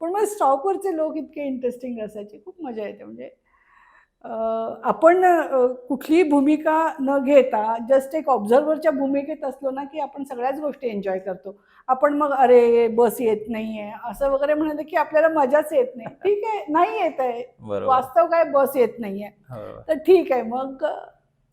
पण मग स्टॉपवरचे लोक इतके इंटरेस्टिंग असायचे, खूप मजा येते. म्हणजे अ, आपण कुठलीही भूमिका न घेता जस्ट एक ऑब्झर्व्हरच्या भूमिकेत असलो ना, की आपण सगळ्याच गोष्टी एन्जॉय करतो. आपण मग "अरे, बस येत नाहीये" असं वगैरे म्हणालं, की आपल्याला मजाच येत नाही. ठीक आहे, नाही येत आहे. बरोबर. वास्तव काय, बस येत नाहीये. हो. तर ठीक आहे, मग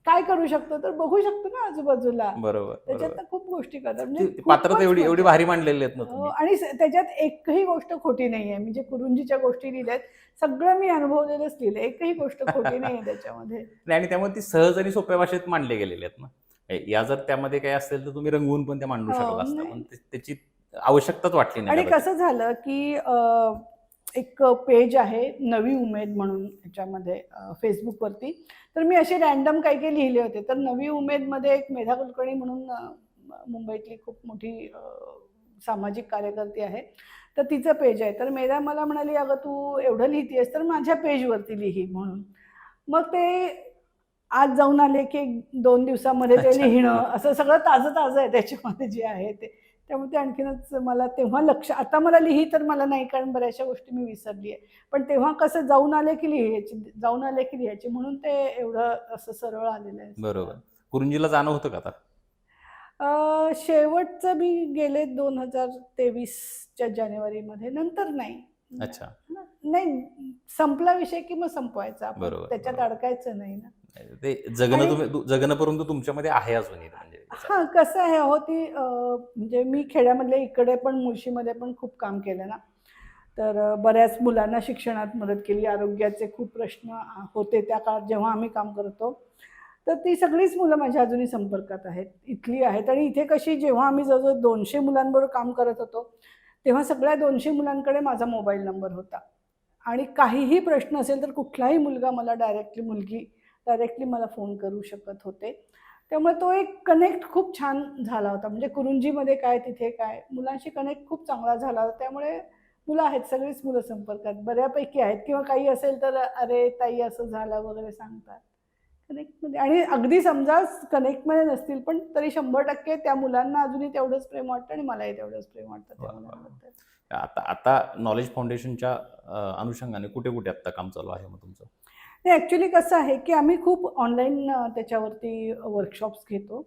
काय करू शकतो? तर बघू शकतो ना आजूबाजूला. बरोबर, बरोबर. त्याच्यातनं खूप गोष्टी करतात. म्हणजे ती पात्रता खूपच एवढी एवढी मजा. भारी मांडलेली आहेत ना हो, तुम्ही. आणि त्याच्यात एकही गोष्ट खोटी नाहीये. म्हणजे कुरुंजीच्या गोष्टी लिहिल्यात. सगळं मी अनुभवलेलंच लिहिलंय. एकही गोष्ट खोटी नाहीये त्याच्यामध्ये. नाही आणि त्यामुळे ती सहज आणि सोप्या भाषेत मांडले गेलेले आहेत ना. या जर त्यामध्ये काही असेल तर तुम्ही रंगवून पण ते मांडू हो, शकला असता. पण नाही. त्याची आवश्यकताच वाटली नाही आणि कदाचित. कसं झालं, की एक पेज आहे नवी उमेद म्हणून ह्याच्यामध्ये Facebookवरती. तर मी असे रँडम काही-काही लिहिले होते. तर नवी उमेदमध्ये एक मेधा कुलकर्णी म्हणून मुंबईतली खूप मोठी सामाजिक कार्यकर्ती आहे. तर तिचं पेज आहे. तर मेधा मला म्हणाली, "अगं तू एवढं लिहितीयेस तर माझ्या पेजवरती लिही" म्हणून. मग ते आज जाऊन आले, की 2 दिवसामध्ये ते अच्छा. लिहिणं असं सगळं ताजं-ताजं आहे त्याच्यामध्ये जे आहे ते. त्यामुळे ते आणखीनच मला तेव्हा आता मला लिही तर मला नाही, कारण बऱ्याचशा गोष्टी मी विसरली आहे. पण तेव्हा कसं जाऊन आले की लिहायची, जाऊन आले की लिहायची, म्हणून ते एवढं असं सरळ आलेलं आहे बरोबर. सगळं. कुरुंजीला जाणं होतं का आता? शेवटचं मी गेले 2023च्या जानेवारीमध्ये, नंतर नाही. अच्छा. नाही, संपला विषय की मग संपवायचा. आपण बरोबर, त्याच्यात बरोबर. अडकायचं नाही ना. ते जगणं आणि जगणं परंतु तुमच्यामध्ये आहे अजूनही म्हणजे हां, कसं आहे अहो, ती म्हणजे मी खेड्यामधल्या इकडे पण मुळशीमध्ये पण खूप काम केलं ना. तर बऱ्याच मुलांना शिक्षणात मदत केली. आरोग्याचे खूप प्रश्न होते त्या काळात जेव्हा आम्ही काम करतो. तर ती सगळीच मुलं माझ्या अजूनही संपर्कात आहेत. इथली आहेत आणि इथे कशी, जेव्हा आम्ही जवळ-जवळ 200 मुलांबरोबर काम करत होतो, तेव्हा सगळ्या 200 मुलांकडे माझा मोबाईल नंबर होता. आणि काहीही प्रश्न असेल तर कुठलाही मुलगा मला मुलगी डायरेक्टली मला फोन करू शकत होते. त्यामुळे तो एक कनेक्ट खूप छान झाला होता. म्हणजे कुरुंजीमध्ये काय, तिथे काय, मुलांशी कनेक्ट खूप चांगला झाला होता. त्यामुळे मुलं आहेत, सगळीच मुलं संपर्कात बऱ्यापैकी आहेत, किंवा काही असेल तर "अरे ताई असं झालं" वगैरे सांगतात. कनेक्टमध्ये. आणि अगदी समजा कनेक्टमध्ये नसतील, पण तरी 100% त्या मुलांना अजूनही तेवढंच प्रेम वाटतं आणि मलाही तेवढंच प्रेम वाटतं त्या वाह! वाह! मुलांबद्दल. आता आता नॉलेज फाउंडेशनच्या अनुषंगाने कुठे-कुठे आता काम चालू आहे मग तुमचं? नाही, ॲक्चुअली कसं आहे, की आम्ही खूप ऑनलाईन त्याच्यावरती वर्कशॉप्स घेतो.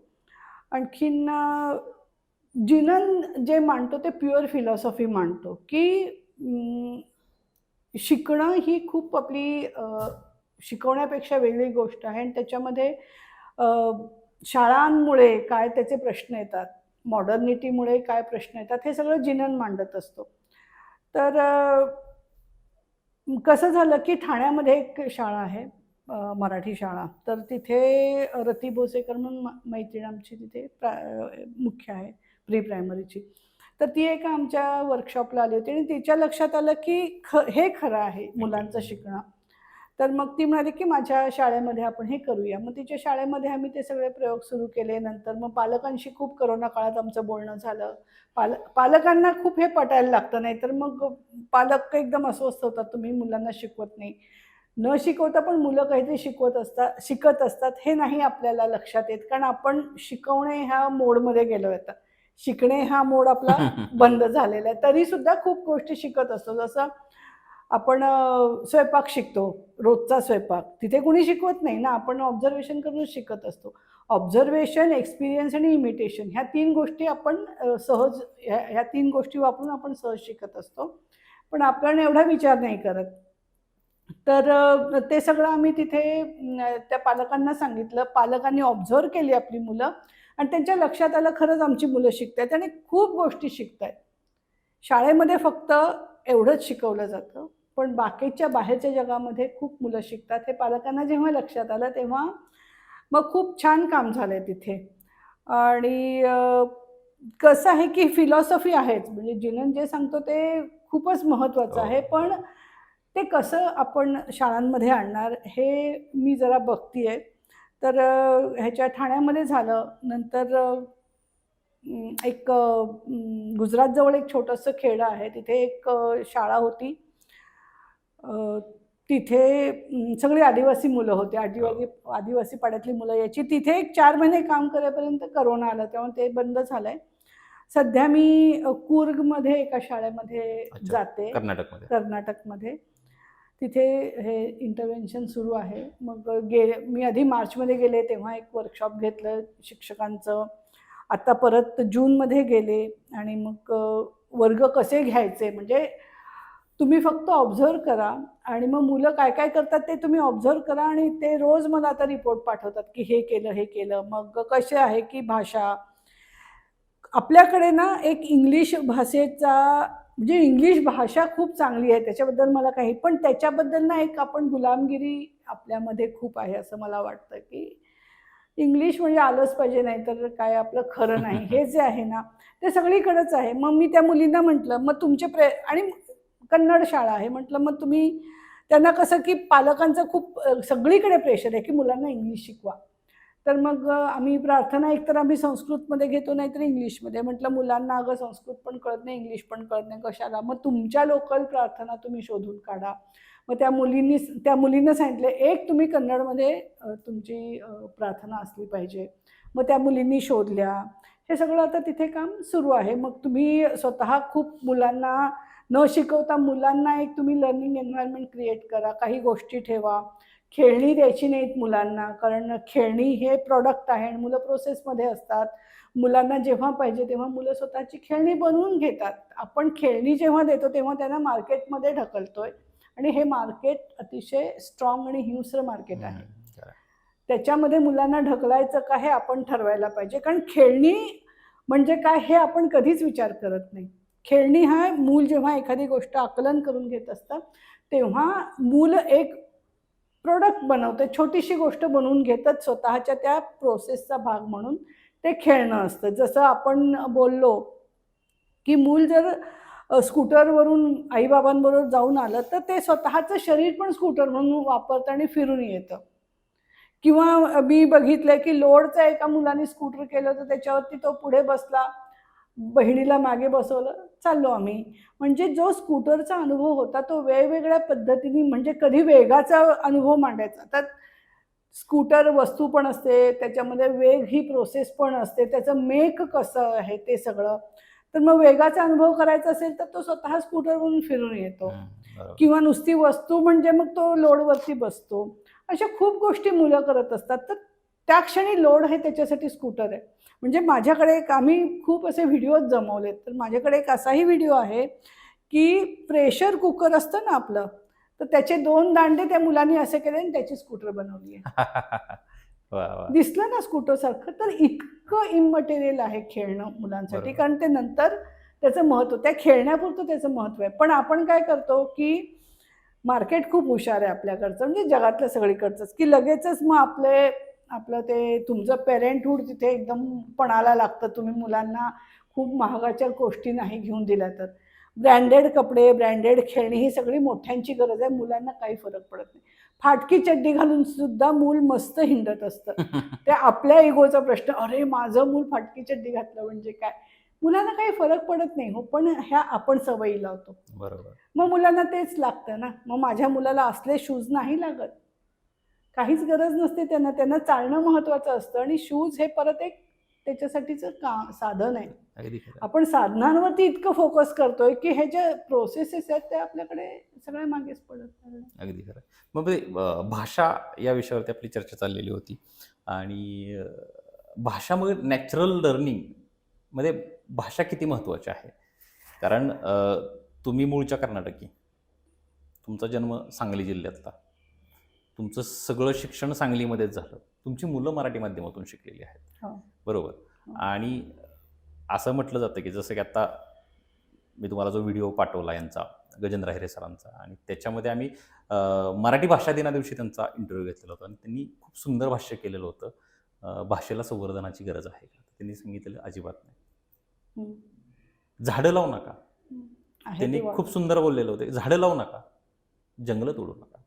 आणखीन जिनन जे मांडतो ते प्युअर फिलॉसॉफी मांडतो, की शिकणं ही खूप आपली शिकवण्यापेक्षा वेगळी गोष्ट आहे आणि त्याच्यामध्ये अ, शाळांमुळे काय त्याचे प्रश्न येतात, मॉडर्निटीमुळे काय प्रश्न येतात, हे सगळं जिनन मांडत असतो. तर कसं झालं, की ठाण्यामध्ये एक शाळा आहे, मराठी शाळा. तर तिथे रती भोसेकर म्हणून मैत्रीण आमची तिथे मुख्य आहे प्री प्रायमरीची. तर ती एका आमच्या वर्कशॉपला आली होती आणि तिच्या लक्षात आलं, की हे खरं आहे मुलांचं शिकणं. तर मग ती म्हणाली, की माझ्या शाळेमध्ये आपण हे करूया. मग तिच्या शाळेमध्ये आम्ही ते सगळे प्रयोग सुरू केले. नंतर मग पालकांशी खूप कोरोना काळात आमचं बोलणं झालं. पालकांना खूप हे पटायला लागतं, नाहीतर मग पालक एकदम अस्वस्थ होतात, तुम्ही मुलांना शिकवत नाही. न शिकवता पण मुलं काहीतरी शिकत असतात, हे नाही आपल्याला लक्षात येत. कारण आपण शिकवणे ह्या मोडमध्ये गेलोय आता. शिकणे हा मोड आपला बंद झालेला आहे. तरीसुद्धा खूप गोष्टी शिकत असतो. जसं आपण स्वयंपाक शिकतो, रोजचा स्वयंपाक. तिथे कुणी शिकवत नाही ना, आपण ऑब्झर्वेशन करूनच शिकत असतो. ऑब्झर्वेशन, एक्सपिरियन्स आणि इमिटेशन ह्या 3 गोष्टी आपण सहज ह्या 3 गोष्टी वापरून आपण सहज शिकत असतो. पण आपण एवढा विचार नाही करत. तर ते सगळं आम्ही तिथे त्या पालकांना सांगितलं. पालकांनी ऑब्झर्व्ह केली आपली मुलं आणि त्यांच्या लक्षात आलं, खरंच आमची मुलं शिकतायत आणि खूप गोष्टी शिकतायत. शाळेमध्ये फक्त एवढंच शिकवलं जातं, पण बाकीच्या बाहेरच्या जगामध्ये खूप मुलं शिकतात. हे पालकांना जेव्हा लक्षात आलं, तेव्हा मग खूप छान काम झालंय तिथे. आणि कसं आहे, की फिलॉसॉफी आहेच. म्हणजे जिनन जे सांगतो ते खूपच महत्त्वाचं हो, आहे. पण हो. ते कसं आपण शाळांमध्ये आणणार, हे मी जरा बघतीये. तर ह्याच्या ठाण्यामध्ये झालं. नंतर एक गुजरातजवळ एक छोटंसं खेडं आहे, तिथे एक शाळा होती. अ, तिथे सगळी आदिवासी मुलं होती, आदिवासी पाड्यातली मुलं यायची. तिथे एक 4 महिने काम करेपर्यंत करोना आला, तेव्हा ते बंद झालंय. सध्या मी कूर्गमध्ये एका शाळेमध्ये अच्छा. जाते, कर्नाटकमध्ये. कर्नाटकमध्ये. तिथे हे इंटरव्हेन्शन सुरू आहे. मग मी आधी मार्चमध्ये गेले, तेव्हा एक वर्कशॉप घेतलं शिक्षकांचं. आता परत जूनमध्ये गेले आणि मग वर्ग कसे घ्यायचे, म्हणजे तुम्ही फक्त ऑब्झर्व्ह करा आणि मग मुलं काय काय करतात ते तुम्ही ऑब्झर्व्ह करा आणि ते रोज मला आता रिपोर्ट पाठवतात की हे केलं, हे केलं. मग कसे आहे की भाषा आपल्याकडे ना एक इंग्लिश भाषेचा, म्हणजे इंग्लिश भाषा खूप चांगली आहे, त्याच्याबद्दल मला काही, पण त्याच्याबद्दल ना एक आपण गुलामगिरी आपल्यामध्ये खूप आहे असं मला वाटतं की इंग्लिश म्हणजे आलंच पाहिजे, नाही तर काय आपलं खरं नाही. हे जे आहे ना ते सगळीकडेच आहे. मग मी त्या मुलींना म्हटलं, मग तुमचे आणि कन्नड शाळा आहे म्हटलं, मग तुम्ही त्यांना कसं की पालकांचं खूप सगळीकडे प्रेशर आहे की मुलांना इंग्लिश शिकवा. तर मग आम्ही प्रार्थना एकतर आम्ही संस्कृतमध्ये घेतो, नाहीतर इंग्लिशमध्ये. म्हटलं मुलांना अगं संस्कृत पण कळत नाही, इंग्लिश पण कळत नाही, कशाला? मग तुमच्या लोकल प्रार्थना तुम्ही शोधून काढा. मग त्या मुलींना सांगितलं, एक तुम्ही कन्नडमध्ये तुमची प्रार्थना असली पाहिजे. मग त्या मुलींनी शोधल्या. हे सगळं आता तिथे काम सुरू आहे. मग तुम्ही स्वतः खूप मुलांना न शिकवता मुलांना एक तुम्ही लर्निंग एन्व्हायरमेंट क्रिएट करा. काही गोष्टी ठेवा. खेळणी द्यायची नाहीत मुलांना, कारण खेळणी हे प्रॉडक्ट आहे आणि मुलं प्रोसेसमध्ये असतात. मुलांना जेव्हा पाहिजे तेव्हा मुलं स्वतःची खेळणी बनवून घेतात. आपण खेळणी जेव्हा देतो तेव्हा त्यांना मार्केटमध्ये ढकलतोय आणि हे मार्केट अतिशय स्ट्रॉंग आणि हिंस्र मार्केट आहे. त्याच्यामध्ये मुलांना ढकलायचं का हे आपण ठरवायला पाहिजे, कारण खेळणी म्हणजे काय हे आपण कधीच विचार करत नाही. खेळणी हा मूल जेव्हा एखादी गोष्ट आकलन करून घेत असतं तेव्हा मूल एक प्रोडक्ट बनवते, छोटीशी गोष्ट बनवून घेतात स्वतःच्या त्या प्रोसेसचा भाग म्हणून ते खेळणं असतं. जसं आपण बोललो की मूल जर स्कूटरवरून आईबाबांबरोबर जाऊन आलं तर ते स्वतःचं शरीर पण स्कूटर म्हणून वापरतं आणि फिरून येतं. किंवा मी बघितलंय की लोडचं एका मुलाने स्कूटर केलं तर त्याच्यावरती तो पुढे बसला, बहिणीला मागे बसवलं, चाललो आम्ही. म्हणजे जो स्कूटरचा अनुभव होता तो वेगवेगळ्या पद्धतीने, म्हणजे कधी वेगाचा अनुभव मांडायचा. तर स्कूटर वस्तू पण असते, त्याच्यामध्ये वेग ही प्रोसेस पण असते, त्याचं मेक कसं आहे ते सगळं. तर मग वेगाचा अनुभव करायचा असेल तर तो स्वतः स्कूटरवरून फिरून येतो. किंवा नुसती वस्तू म्हणजे मग तो लोडवरती बसतो. अशा खूप गोष्टी मुलं करत असतात. तर त्या क्षणी लोड आहे त्याच्यासाठी स्कूटर आहे. म्हणजे माझ्याकडे आम्ही खूप असे व्हिडिओज जमवलेत. तर माझ्याकडे एक असाही व्हिडिओ आहे की प्रेशर कुकर असतं ना आपलं, तर त्याचे 2 दांडे त्या मुलांनी असे केले आणि त्याची स्कूटर बनवली आहे. दिसलं ना स्कूटर सारखं. तर इतकं इमटेरियल आहे खेळणं मुलांसाठी, कारण ते नंतर त्याचं महत्त्व, त्या खेळण्यापुरतं त्याचं महत्त्व आहे. पण आपण काय करतो की मार्केट खूप हुशार आहे आपल्याकडचं, म्हणजे जगातलं सगळीकडचंच, की लगेचच मग आपलं ते तुमचं पेरेंटहूड तिथे एकदम पणाला लागतं. तुम्ही मुलांना खूप महागाच्या गोष्टी नाही घेऊन दिल्या तर. ब्रँडेड कपडे, ब्रँडेड खेळणी ही सगळी मोठ्यांची गरज आहे. मुलांना काही फरक पडत नाही. फाटकी चड्डी घालून सुद्धा मूल मस्त हिंडत असतं. ते आपल्या इगोचा प्रश्न, अरे माझं मूल फाटकी चड्डी घातलं म्हणजे काय? मुलांना काही फरक पडत नाही हो, पण ह्या आपण सवयी लावतो. बरोबर. मग मुलांना तेच लागतं ना. मग माझ्या मुलाला असले शूज नाही लागत. काहीच गरज नसते त्यांना. त्यांना चालणं महत्त्वाचं असतं आणि शूज हे परत एक त्याच्यासाठीचं साधन आहे. अगदी खरं. आपण साधनांवरती इतकं फोकस करतोय की हे जे प्रोसेसेस आहेत ते आपल्याकडे सगळ्या मागेच पडत आहेत. अगदी खरं. मग भाषा या विषयावरती आपली चर्चा चाललेली होती आणि भाषा मग नॅचरल लर्निंग मध्ये भाषा किती महत्त्वाची आहे? कारण तुम्ही मूळच्या कर्नाटकी, तुमचा जन्म सांगली जिल्ह्यातला, तुमचं सगळं शिक्षण सांगलीमध्येच झालं, तुमची मुलं मराठी माध्यमातून शिकलेली आहेत, बरोबर? आणि असं म्हटलं जातं की जसं की आता मी तुम्हाला जो व्हिडिओ पाठवला यांचा गजेंद्र हिरे सरांचा, आणि त्याच्यामध्ये आम्ही मराठी भाषा दिना दिवशी त्यांचा इंटरव्ह्यू घेतलेला होता आणि त्यांनी खूप सुंदर भाष्य केलेलं होतं. भाषेला संवर्धनाची गरज आहे का? त्यांनी सांगितलेलं अजिबात नाही. झाडं लावू नका. त्यांनी खूप सुंदर बोललेलं होते, झाडं लावू नका, जंगलं तोडू नका,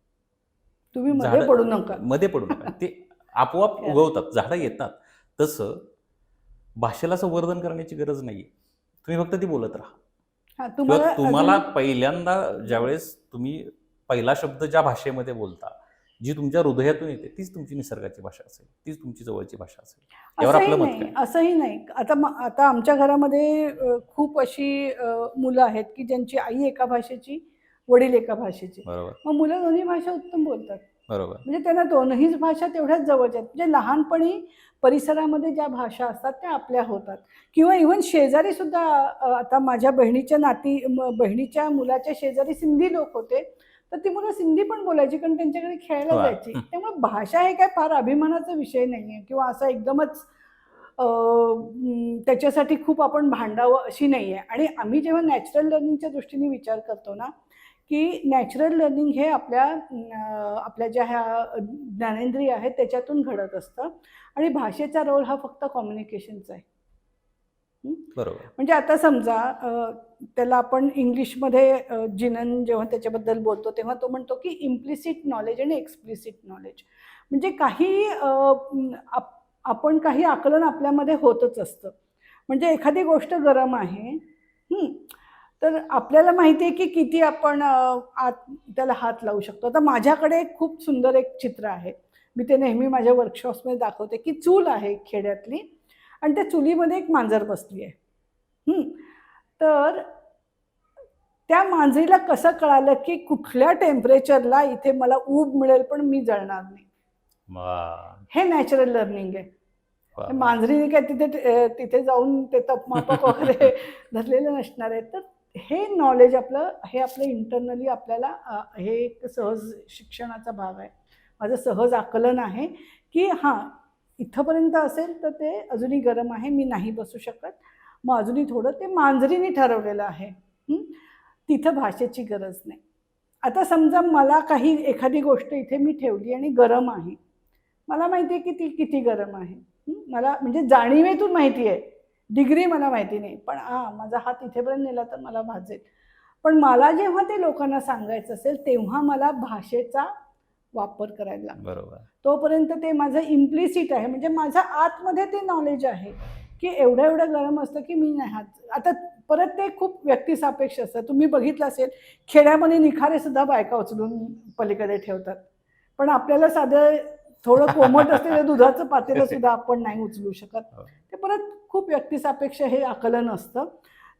तुम्ही मध्ये पडू नका. मध्ये पडू नका. ते आपोआप उगवतात, झाडं येतात. तसं भाषेला संवर्धन करण्याची गरज नाहीये, तुम्ही फक्त ती बोलत राहा. हा किंवा तुम्हाला अजून- पहिल्यांदा ज्यावेळेस तुम्ही पहिला शब्द ज्या भाषेमध्ये बोलता, जी तुमच्या हृदयातून येते, तीच तुमची निसर्गाची भाषा असेल, तीच तुमची जवळची भाषा असेल. यावर असंही आपलं मत नाही काय? असंही नाही. आता आमच्या घरामध्ये खूप अशी मुलं आहेत की ज्यांची आई एका भाषेची, वडील एका भाषेची. बरोबर मग मुलं दोन्ही भाषा उत्तम बोलतात. बरोबर म्हणजे त्यांना दोनही भाषा तेवढ्याच जवळच्या आहेत. म्हणजे लहानपणी परिसरामध्ये ज्या भाषा असतात त्या आपल्या होतात. किंवा इव्हन शेजारी सुद्धा आता माझ्या बहिणीच्या मुलाच्या शेजारी सिंधी लोक होते, तर ती मुलं सिंधी पण बोलायची कारण त्यांच्याकडे खेळायला वा. जायची. त्यामुळे भाषा हे काय फार अभिमानाचा विषय नाहीये किंवा असं एकदमच त्याच्यासाठी खूप आपण भांडावं अशी नाही आहे. आणि आम्ही जेव्हा नॅचरल लर्निंगच्या दृष्टीने विचार करतो ना, की नॅचरल लर्निंग हे आपल्या ज्या ह्या ज्ञानेंद्रिय आहेत त्याच्यातून घडत असतं आणि भाषेचा रोल हा फक्त कम्युनिकेशनचा आहे. बरोबर म्हणजे आता समजा त्याला आपण इंग्लिशमध्ये जिनन जेव्हा त्याच्याबद्दल बोलतो तेव्हा तो म्हणतो की इम्प्लिसिट नॉलेज आणि एक्सप्लिसिट नॉलेज. म्हणजे आपण काही आकलन आपल्यामध्ये होतच असतं. म्हणजे एखादी गोष्ट गरम आहे, तर आपल्याला माहिती आहे की किती आपण त्याला हात लावू शकतो. आता माझ्याकडे खूप सुंदर एक चित्र आहे, मी ते नेहमी माझ्या वर्कशॉप्समध्ये दाखवते की चूल आहे खेड्यातली आणि त्या चुलीमध्ये एक मांजर बसली आहे. तर त्या मांजरीला कसं कळालं की कुठल्या टेम्परेचरला इथे मला ऊब मिळेल पण मी जळणार नाही. वा. हे नॅचरल लर्निंग आहे. वा. मांजरीने काय तिथे जाऊन ते तपमापक वगैरे धरलेलं नसणार आहे. तर हे नॉलेज आपलं इंटरनली आपल्याला हे एक सहज शिक्षणाचा भाग आहे. माझं सहज आकलन आहे की हां इथंपर्यंत असेल तर ते अजूनही गरम आहे, मी नाही बसू शकत. मग अजूनही थोडं ते मांजरीने ठरवलेलं आहे. तिथं भाषेची गरज नाही. आता समजा मला एखादी गोष्ट इथे मी ठेवली आणि गरम आहे, मला माहिती आहे की ती किती गरम आहे. मला म्हणजे जाणीवेतून माहिती आहे, डिग्री मला माहिती नाही, पण माझा हात इथेपर्यंत नेला तर मला भाजेल. पण मला जेव्हा ते लोकांना सांगायचं असेल तेव्हा मला भाषेचा वापर करायला लागतो. बरोबर तोपर्यंत ते माझं इम्प्लिसिट आहे, म्हणजे माझ्या आतमध्ये ते नॉलेज आहे की एवढं गरम असतं की मी नाही हात. आता परत ते खूप व्यक्तिसापेक्ष असतं. तुम्ही बघितलं असेल खेड्यामध्ये निखारे सुद्धा बायका उचलून पलीकडे ठेवतात, पण आपल्याला साधं थोडं कोमट असलेलं दुधाचं पातेलं सुद्धा आपण नाही उचलू शकत. ते परत खूप व्यक्तिसापेक्ष हे आकलन असतं.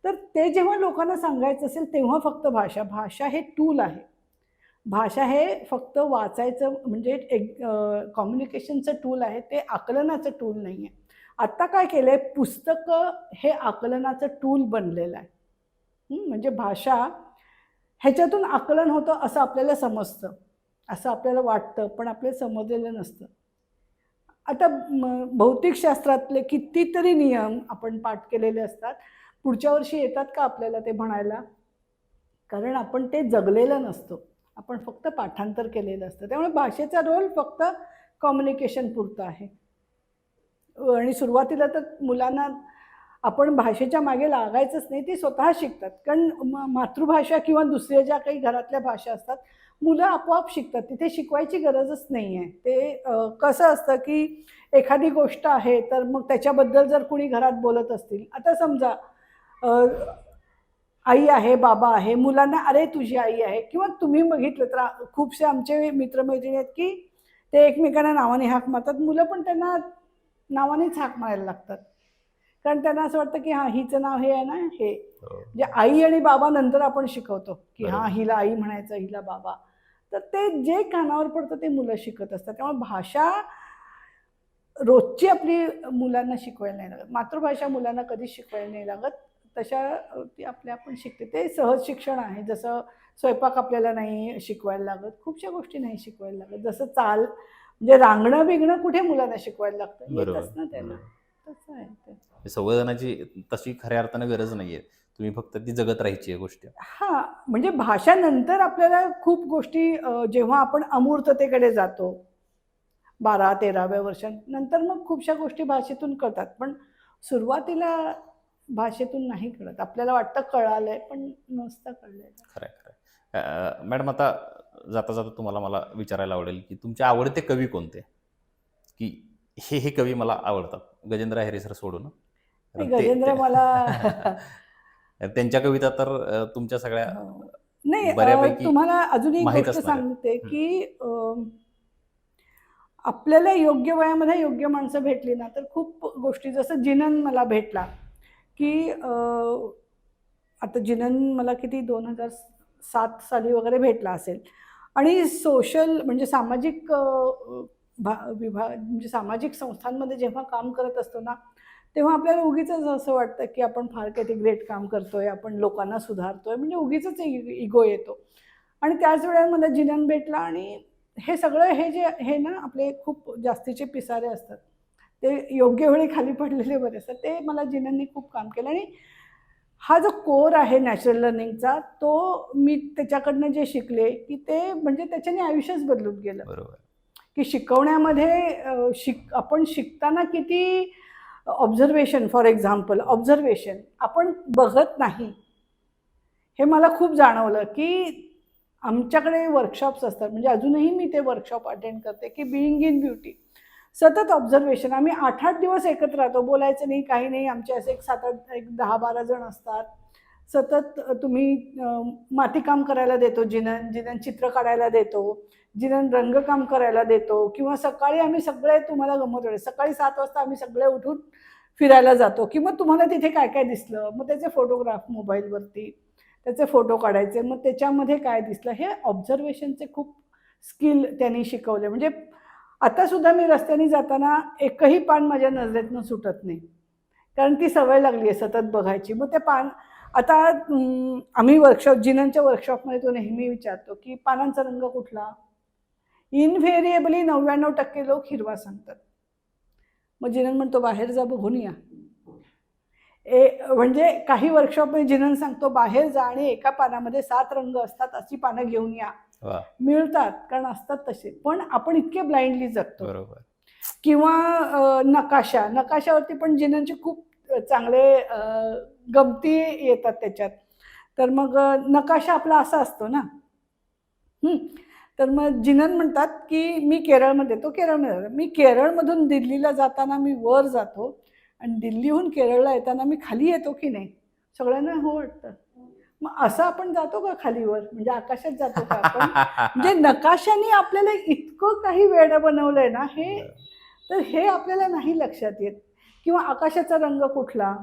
तर ते जेव्हा लोकांना सांगायचं असेल तेव्हा फक्त भाषा हे टूल आहे. भाषा हे फक्त वाचायचं म्हणजे एक कम्युनिकेशनचं टूल आहे, ते आकलनाचं टूल नाही आहे. आत्ता काय केलं आहे, पुस्तकं हे आकलनाचं टूल बनलेलं आहे. म्हणजे भाषा ह्याच्यातून आकलन होतं असं आपल्याला समजतं, असं आपल्याला वाटतं, पण आपल्याला समजलेलं नसतं. आता भौतिकशास्त्रातले कितीतरी नियम आपण पाठ केलेले असतात, पुढच्या वर्षी येतात का आपल्याला ते म्हणायला? कारण आपण ते जगलेलं नसतो, आपण फक्त पाठांतर केलेलं असतं. त्यामुळे भाषेचा रोल फक्त कम्युनिकेशन पुरतं आहे. आणि सुरुवातीला तर मुलांना आपण भाषेच्या मागे लागायचंच नाही, ते स्वतः शिकतात. कारण मातृभाषा किंवा दुसऱ्या ज्या काही घरातल्या भाषा असतात मुलं आपोआप शिकतात, तिथे शिकवायची गरजच नाही आहे. ते कसं असतं की एखादी गोष्ट आहे तर मग त्याच्याबद्दल जर कुणी घरात बोलत असतील, आता समजा आई आहे, बाबा आहे, मुलांना अरे तुझी आई आहे, किंवा तुम्ही बघितलं तर खूपसे आमचे मित्रमैत्रिणी आहेत की ते एकमेकांना नावाने हाक मारतात, मुलं पण त्यांना नावानेच हाक मारायला लागतात. कारण त्यांना असं वाटतं की हां हिचं नाव हे आहे ना, हे म्हणजे आई आणि बाबा नंतर आपण शिकवतो की हां हिला आई म्हणायचं, हिला बाबा. तर ते जे कानावर पडतं ते मुलं शिकत असतात. त्यामुळे भाषा रोजची आपली मुलांना शिकवायला नाही लागत, मातृभाषा मुलांना कधीच शिकवायला नाही लागत. तशा ती आपण शिकते. ते सहज शिक्षण आहे. जसं स्वयंपाक आपल्याला नाही शिकवायला लागत, खूपशा गोष्टी नाही शिकवायला लागत. जसं चाल म्हणजे रांगणं बिगणं कुठे मुलांना शिकवायला लागतं, येतच ना त्याला. तसं आहे ते. संवर्धनाची तशी खऱ्या अर्थानं गरज नाहीये, तुम्ही फक्त ती जगत राहायची आहे गोष्ट. हां, म्हणजे भाषा नंतर आपल्याला खूप गोष्टी जेव्हा आपण अमूर्ततेकडे जातो 12-13व्या वर्षानंतर मग खूपशा गोष्टी भाषेतून कळतात, पण सुरुवातीला भाषेतून नाही कळत. आपल्याला वाटतं कळालंय पण नसतं कळलेलं. खरं मॅडम, आता जाता जाता तुम्हाला मला विचारायला आवडेल की तुमचे आवडते कवी कोणते, की हे कवी मला आवडतात, गजेंद्र अहिरे सर सोडून? नाही, ते- गजेंद्र ते- मला त्यांच्या कविता तर तुमच्या सगळ्या नाही, बऱ्यापैकी तुम्हाला अजून एक माहीत गोष्ट असणार आहेत. सांगते की आपल्याला योग्य वयामध्ये योग्य माणसं भेटली ना तर खूप गोष्टी, जसं जिनन मला भेटला की आता जिनन मला किती 2007 साली वगैरे भेटला असेल, आणि सोशल म्हणजे सामाजिक विभाग म्हणजे सामाजिक संस्थांमध्ये जेव्हा काम करत असतो ना तेव्हा आपल्याला उगीच असं वाटतं की आपण फार काही ग्रेट काम करतोय, आपण लोकांना सुधारतोय, म्हणजे उगीच इगो येतो. आणि त्याच वेळेला मला जिनन भेटला, आणि हे सगळं हे ना आपले खूप जास्तीचे पिसारे असतात, ते योग्य वेळी खाली पडलेले बरे असतात, ते मला जिनननी खूप काम केलं. आणि हा जो कोर आहे नॅचरल लर्निंगचा, तो मी त्याच्याकडनं जे शिकले की ते म्हणजे त्याच्याने आयुष्यच बदलून गेलं. बरोबर. की शिकवण्यामध्ये आपण शिकताना किती ऑब्झर्वेशन, फॉर एक्झाम्पल ऑब्झर्वेशन आपण बघत नाही, हे मला खूप जाणवलं की आमच्याकडे वर्कशॉप्स असतात, म्हणजे अजूनही मी ते वर्कशॉप अटेंड करते की बिईंग इन ब्युटी, सतत ऑब्झर्वेशन. आम्ही 8-8 दिवस एकत्र राहतो, बोलायचं नाही, काही नाही, आमचे असे एक 7-8 एक 10-12 जण असतात. सतत तुम्ही मातीकाम करायला देतो, जिनन चित्र काढायला देतो, जिनन रंगकाम करायला देतो, किंवा सकाळी आम्ही सगळे, तुम्हाला गंमत वाटेल, सकाळी 7 वाजता आम्ही सगळे उठून फिरायला जातो, की मग तुम्हाला तिथे काय काय दिसलं, मग त्याचे फोटोग्राफ मोबाईलवरती त्याचे फोटो काढायचे, मग त्याच्यामध्ये काय दिसलं, हे ऑब्झर्वेशनचे खूप स्किल त्यांनी शिकवले. म्हणजे आतासुद्धा मी रस्त्याने जाताना एकही पान माझ्या नजरेतनं सुटत नाही, कारण ती सवय लागली आहे सतत बघायची. मग ते पान आता आम्ही वर्कशॉप, जिननच्या वर्कशॉपमध्ये तो नेहमी विचारतो की पानांचा रंग कुठला. इनव्हेरिएबली 99% लोक हिरवा सांगतात. मग जिनन म्हणतो बाहेर जा बघून या. म्हणजे काही वर्कशॉपमध्ये जिनन सांगतो बाहेर जा आणि एका पानामध्ये 7 रंग असतात, अशी पानं घेऊन या. वा. मिळतात, कारण असतात तसे, पण आपण इतके ब्लाइंडली जगतो. बरोबर. किंवा नकाशावरती पण जिननचे खूप चांगले गमती येतात त्याच्यात. तर मग नकाशा आपला असा असतो ना. तर मग जिनन म्हणतात की मी केरळमध्ये, तो केरळमध्ये, मी केरळमधून दिल्लीला जाताना मी वर जातो आणि दिल्लीहून केरळला येताना मी खाली येतो की नाही, सगळ्यांना हो वाटतं. मग असं आपण जातो का खालीवर, म्हणजे आकाशात जातो का आपण? म्हणजे नकाशाने आपल्याला इतकं काही वेडं बनवलंय ना, तर हे आपल्याला नाही लक्षात येत. किंवा आकाशाचा रंग कुठला,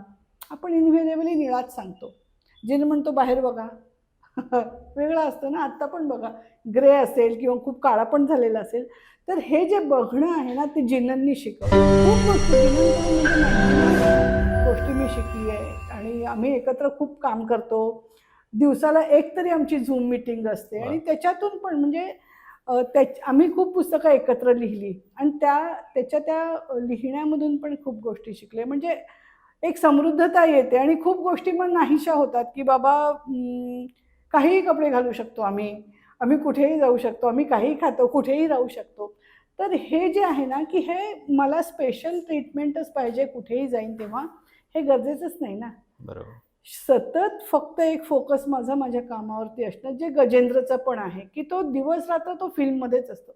आपण इन्व्हेरिएबली निळाच सांगतो. जिन म्हणतो बाहेर बघा, वेगळा असतो ना. आत्ता पण बघा, ग्रे असेल किंवा खूप काळा पण झालेला असेल. तर हे जे बघणं आहे ना, ते जिनननी शिकवलं. खूप गोष्टी जिननकडून, म्हणजे maximum गोष्टी मी शिकली आहे. आणि आम्ही एकत्र खूप काम करतो. दिवसाला एक तरी आमची झूम मीटिंग असते, आणि त्याच्यातून पण म्हणजे आम्ही खूप पुस्तकं एकत्र लिहिली, आणि त्या लिहिण्यामधून पण खूप गोष्टी शिकले. म्हणजे एक समृद्धता येते, आणि खूप गोष्टी मग नाहीशा होतात की बाबा काहीही कपडे घालू शकतो आम्ही कुठेही जाऊ शकतो, आम्ही काहीही खातो, कुठेही राहू शकतो. तर हे जे आहे ना की हे मला स्पेशल ट्रीटमेंटच पाहिजे कुठेही जाईन तेव्हा, हे गरजेचंच नाही ना. बरोबर. सतत फक्त एक फोकस माझ्या कामावरती असणं, जे गजेंद्रचं पण आहे की तो दिवस रात्र तो फिल्ममध्येच असतो.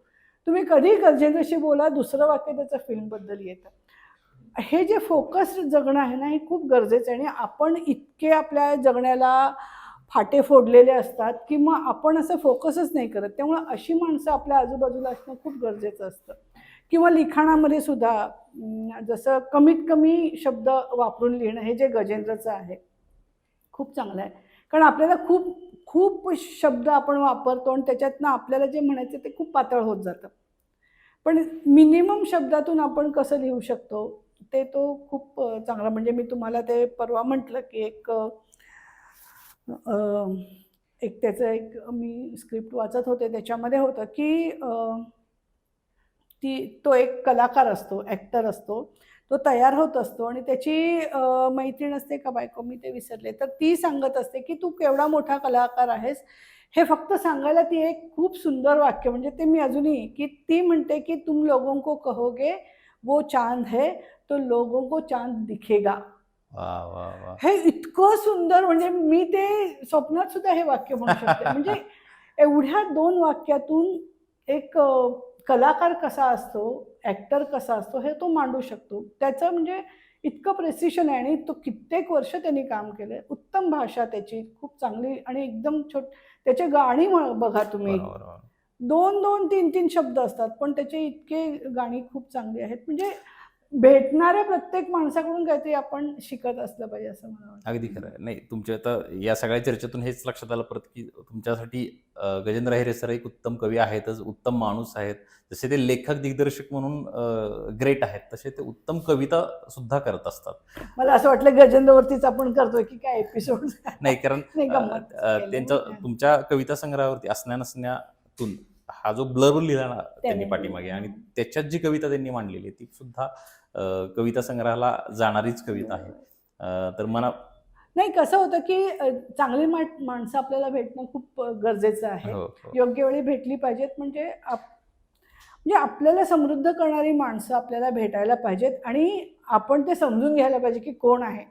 तुम्ही कधी गजेंद्रशी बोला, दुसरं वाक्य त्याचं फिल्मबद्दल येतं. हे जे फोकस्ड जगणं आहे ना, हे खूप गरजेचं आहे. आणि आपण इतके आपल्या जगण्याला फाटे फोडलेले असतात की मग आपण असं फोकसच नाही करत. त्यामुळे अशी माणसं आपल्या आजूबाजूला असणं खूप गरजेचं असतं. किंवा लिखाणामध्ये सुद्धा जसं कमीत कमी शब्द वापरून लिहिणं, हे जे गजेंद्रचं आहे खूप चांगलं आहे. कारण आपल्याला खूप खूप शब्द आपण वापरतो, आणि त्याच्यातनं आपल्याला जे म्हणायचं ते खूप पातळ होत जातं. पण मिनिमम शब्दातून आपण कसं लिहू शकतो, ते तो खूप चांगला. म्हणजे मी तुम्हाला ते परवा म्हटलं की एक त्याचं एक मी स्क्रिप्ट वाचत होते, त्याच्यामध्ये होतं की तो एक कलाकार असतो, ॲक्टर असतो, तो तयार होत असतो, आणि त्याची मैत्रीण असते का बायको, मी ते विसरले, तर ती सांगत असते की तू केवढा मोठा कलाकार आहेस, हे फक्त सांगायला ती एक खूप सुंदर वाक्य, म्हणजे ते मी अजूनही, की ती म्हणते की तुम लोगों को कहोगे वो चांद है तो लोगों को चांद दिखेगा. वा वा वा. हे इतकं सुंदर, म्हणजे मी ते स्वप्नात सुद्धा हे वाक्य म्हणू शकते. म्हणजे एवढ्या 2 वाक्यातून एक कलाकार कसा असतो, ॲक्टर कसा असतो, हे तो मांडू शकतो. त्याचं म्हणजे इतकं प्रेसिशन आहे आणि तो कित्येक वर्ष त्यांनी काम केलंय. उत्तम भाषा त्याची खूप चांगली आणि एकदम त्याचे गाणी बघा तुम्ही. बरोबर. 2-2, 3-3 शब्द असतात, पण त्याचे इतके गाणी खूप चांगली आहेत. म्हणजे भेटणाऱ्या प्रत्येक माणसाकडून काहीतरी आपण शिकत असलं पाहिजे असं मला वाटतं. अगदी खरं आहे. नाही, तुमच्या आता या सगळ्या चर्चेतून हेच लक्षात आलं परत, की तुमच्यासाठी गजेंद्र अहिरे सर एक उत्तम कवी आहेतच, उत्तम माणूस आहेत. जसे ते लेखक दिग्दर्शक म्हणून ग्रेट आहेत, तसे ते उत्तम कविता सुद्धा करत असतात. मला असं वाटलं गजेंद्रवरतीच आपण करतोय की काय एपिसोड. नाही, कारण नाही, गंमत केली. त्यांच्या तुमच्या कविता संग्रहावरती असण्या नसण्यातून हा जो ब्लर लिहिला ना त्यांनी पाठीमागे, आणि त्याच्यात जी कविता त्यांनी मांडलेली आहे ती सुद्धा कविता संग्रहाला जाणारीच कविता आहे. तर मला नाही, कसं होतं की चांगली माणसं आपल्याला भेटणं खूप गरजेचं आहे. हो, हो. योग्य वेळी भेटली पाहिजेत. म्हणजे आपल्याला समृद्ध करणारी माणसं आपल्याला भेटायला पाहिजेत आणि आपण ते समजून घ्यायला पाहिजे की कोण आहे,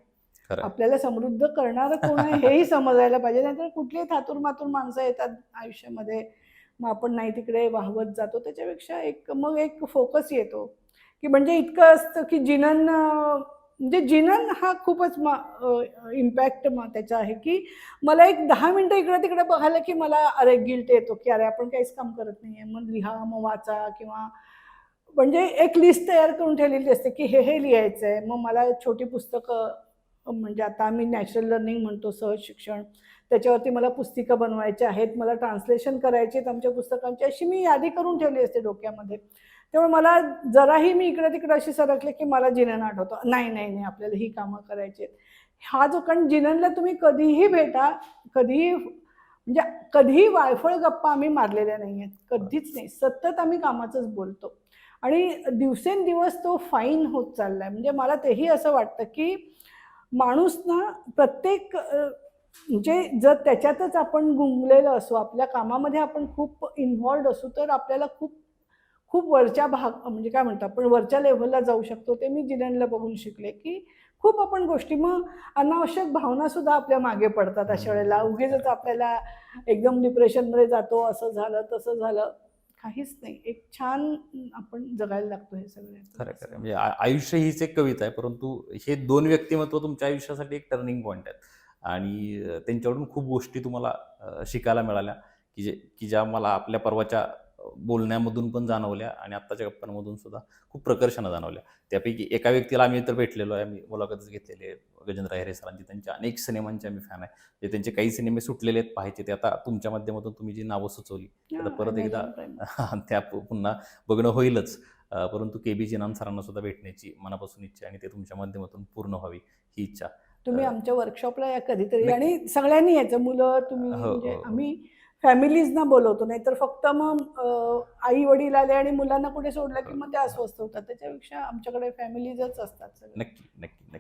खरं. आपल्याला समृद्ध करणारं कोण आहे हेही समजायला पाहिजे. नाहीतर कुठलीही थातूर माणसं येतात आयुष्यामध्ये, मग आपण नाही तिकडे वाहवत जातो. त्याच्यापेक्षा मग एक फोकस येतो की म्हणजे इतकं असतं की म्हणजे जिनन हा खूपच इम्पॅक्ट त्याचा आहे की मला एक 10 मिनिटं इकडे तिकडे बघायला की मला अरे गिल्ट येतो की अरे आपण काहीच काम करत नाहीये. मग लिहा, मग वाचा, किंवा म्हणजे एक लिस्ट तयार करून ठेवलेली असते की हे लिहायचं आहे. मग मला छोटी पुस्तकं, म्हणजे आता आम्ही नॅचरल लर्निंग म्हणतो, सहज शिक्षण, त्याच्यावरती मला पुस्तिका बनवायच्या आहेत, मला ट्रान्सलेशन करायचे आहेत आमच्या पुस्तकांची, अशी मी यादी करून ठेवली असते डोक्यामध्ये. त्यामुळे मला जराही मी इकडे तिकडे अशी सरकले की मला जिनन आठवतो, नाही आपल्याला ही कामं करायची आहेत. हा जो, कारण जिननला तुम्ही कधीही भेटा, म्हणजे कधीही वायफळ गप्पा आम्ही मारलेल्या नाही आहेत, कधीच नाही. सतत आम्ही कामाचंच बोलतो आणि दिवसेंदिवस तो फाईन होत चाललाय. म्हणजे मला तेही असं वाटतं की माणूस ना प्रत्येक म्हणजे जर त्याच्यातच आपण गुंगलेलं असू, आपल्या कामामध्ये आपण खूप इन्व्हॉल्ड असू, तर आपल्याला खूप खूप वरच्या म्हणजे काय म्हणतो आपण, वरच्या लेव्हलला जाऊ शकतो. ते मी जिननला बघून शिकले की खूप आपण गोष्टी, मग अनावश्यक भावना सुद्धा आपल्या मागे पडतात अशा वेळेला. उगीचच आपल्याला एकदम डिप्रेशनमध्ये जातो, असं झालं तसं झालं, काहीच नाही. एक छान आपण जगायला लागतो हे सगळे. खरं. म्हणजे आयुष्य हीच एक कविता आहे, परंतु हे 2 व्यक्तिमत्व तुमच्या आयुष्यासाठी एक टर्निंग पॉईंट आहेत आणि त्यांच्याकडून खूप गोष्टी तुम्हाला शिकायला मिळाल्या, की ज्या मला आपल्या परवाच्या बोलण्यामधून पण जाणवल्या आणि आत्ताच्या गप्पांमधून सुद्धा खूप प्रकर्षानं जाणवल्या. त्यापैकी एका व्यक्तीला आम्ही तर भेटलेलो आहे, आम्ही मुलाखतच घेतलेली आहे, गजेंद्र अहिरे सरांची. त्यांच्या अनेक सिनेमांचे आम्ही फॅन आहे. जे त्यांचे काही सिनेमे सुटलेले आहेत पाहायचे, ते आता तुमच्या माध्यमातून तुम्ही जी नावं सुचवली तर परत एकदा त्या पुन्हा बघणं होईलच. परंतु के बी जिनान सरांना सुद्धा भेटण्याची मनापासून इच्छा आहे आणि ते तुमच्या माध्यमातून पूर्ण व्हावी ही इच्छा. तुम्ही आमच्या वर्कशॉपला या कधीतरी, आणि सगळ्यांनी यायचं, मुलं तुम्ही, म्हणजे हो. आम्ही फॅमिलीजना बोलवतो, नाहीतर फक्त मग आई वडील आले आणि मुलांना कुठे सोडलं की मग ते अस्वस्थ होतात. त्याच्यापेक्षा आमच्याकडे फॅमिलीजच असतात सगळे. नक्की.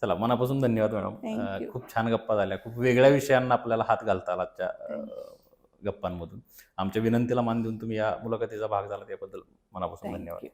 चला, मनापासून धन्यवाद मॅडम. Thank you. खूप छान गप्पा झाल्या, खूप वेगळ्या विषयांना आपल्याला हात घालता आला आजच्या गप्पांमधून. आमच्या विनंतीला मान देऊन तुम्ही या मुलाखतीचा भाग झाला, त्याबद्दल मनापासून धन्यवाद.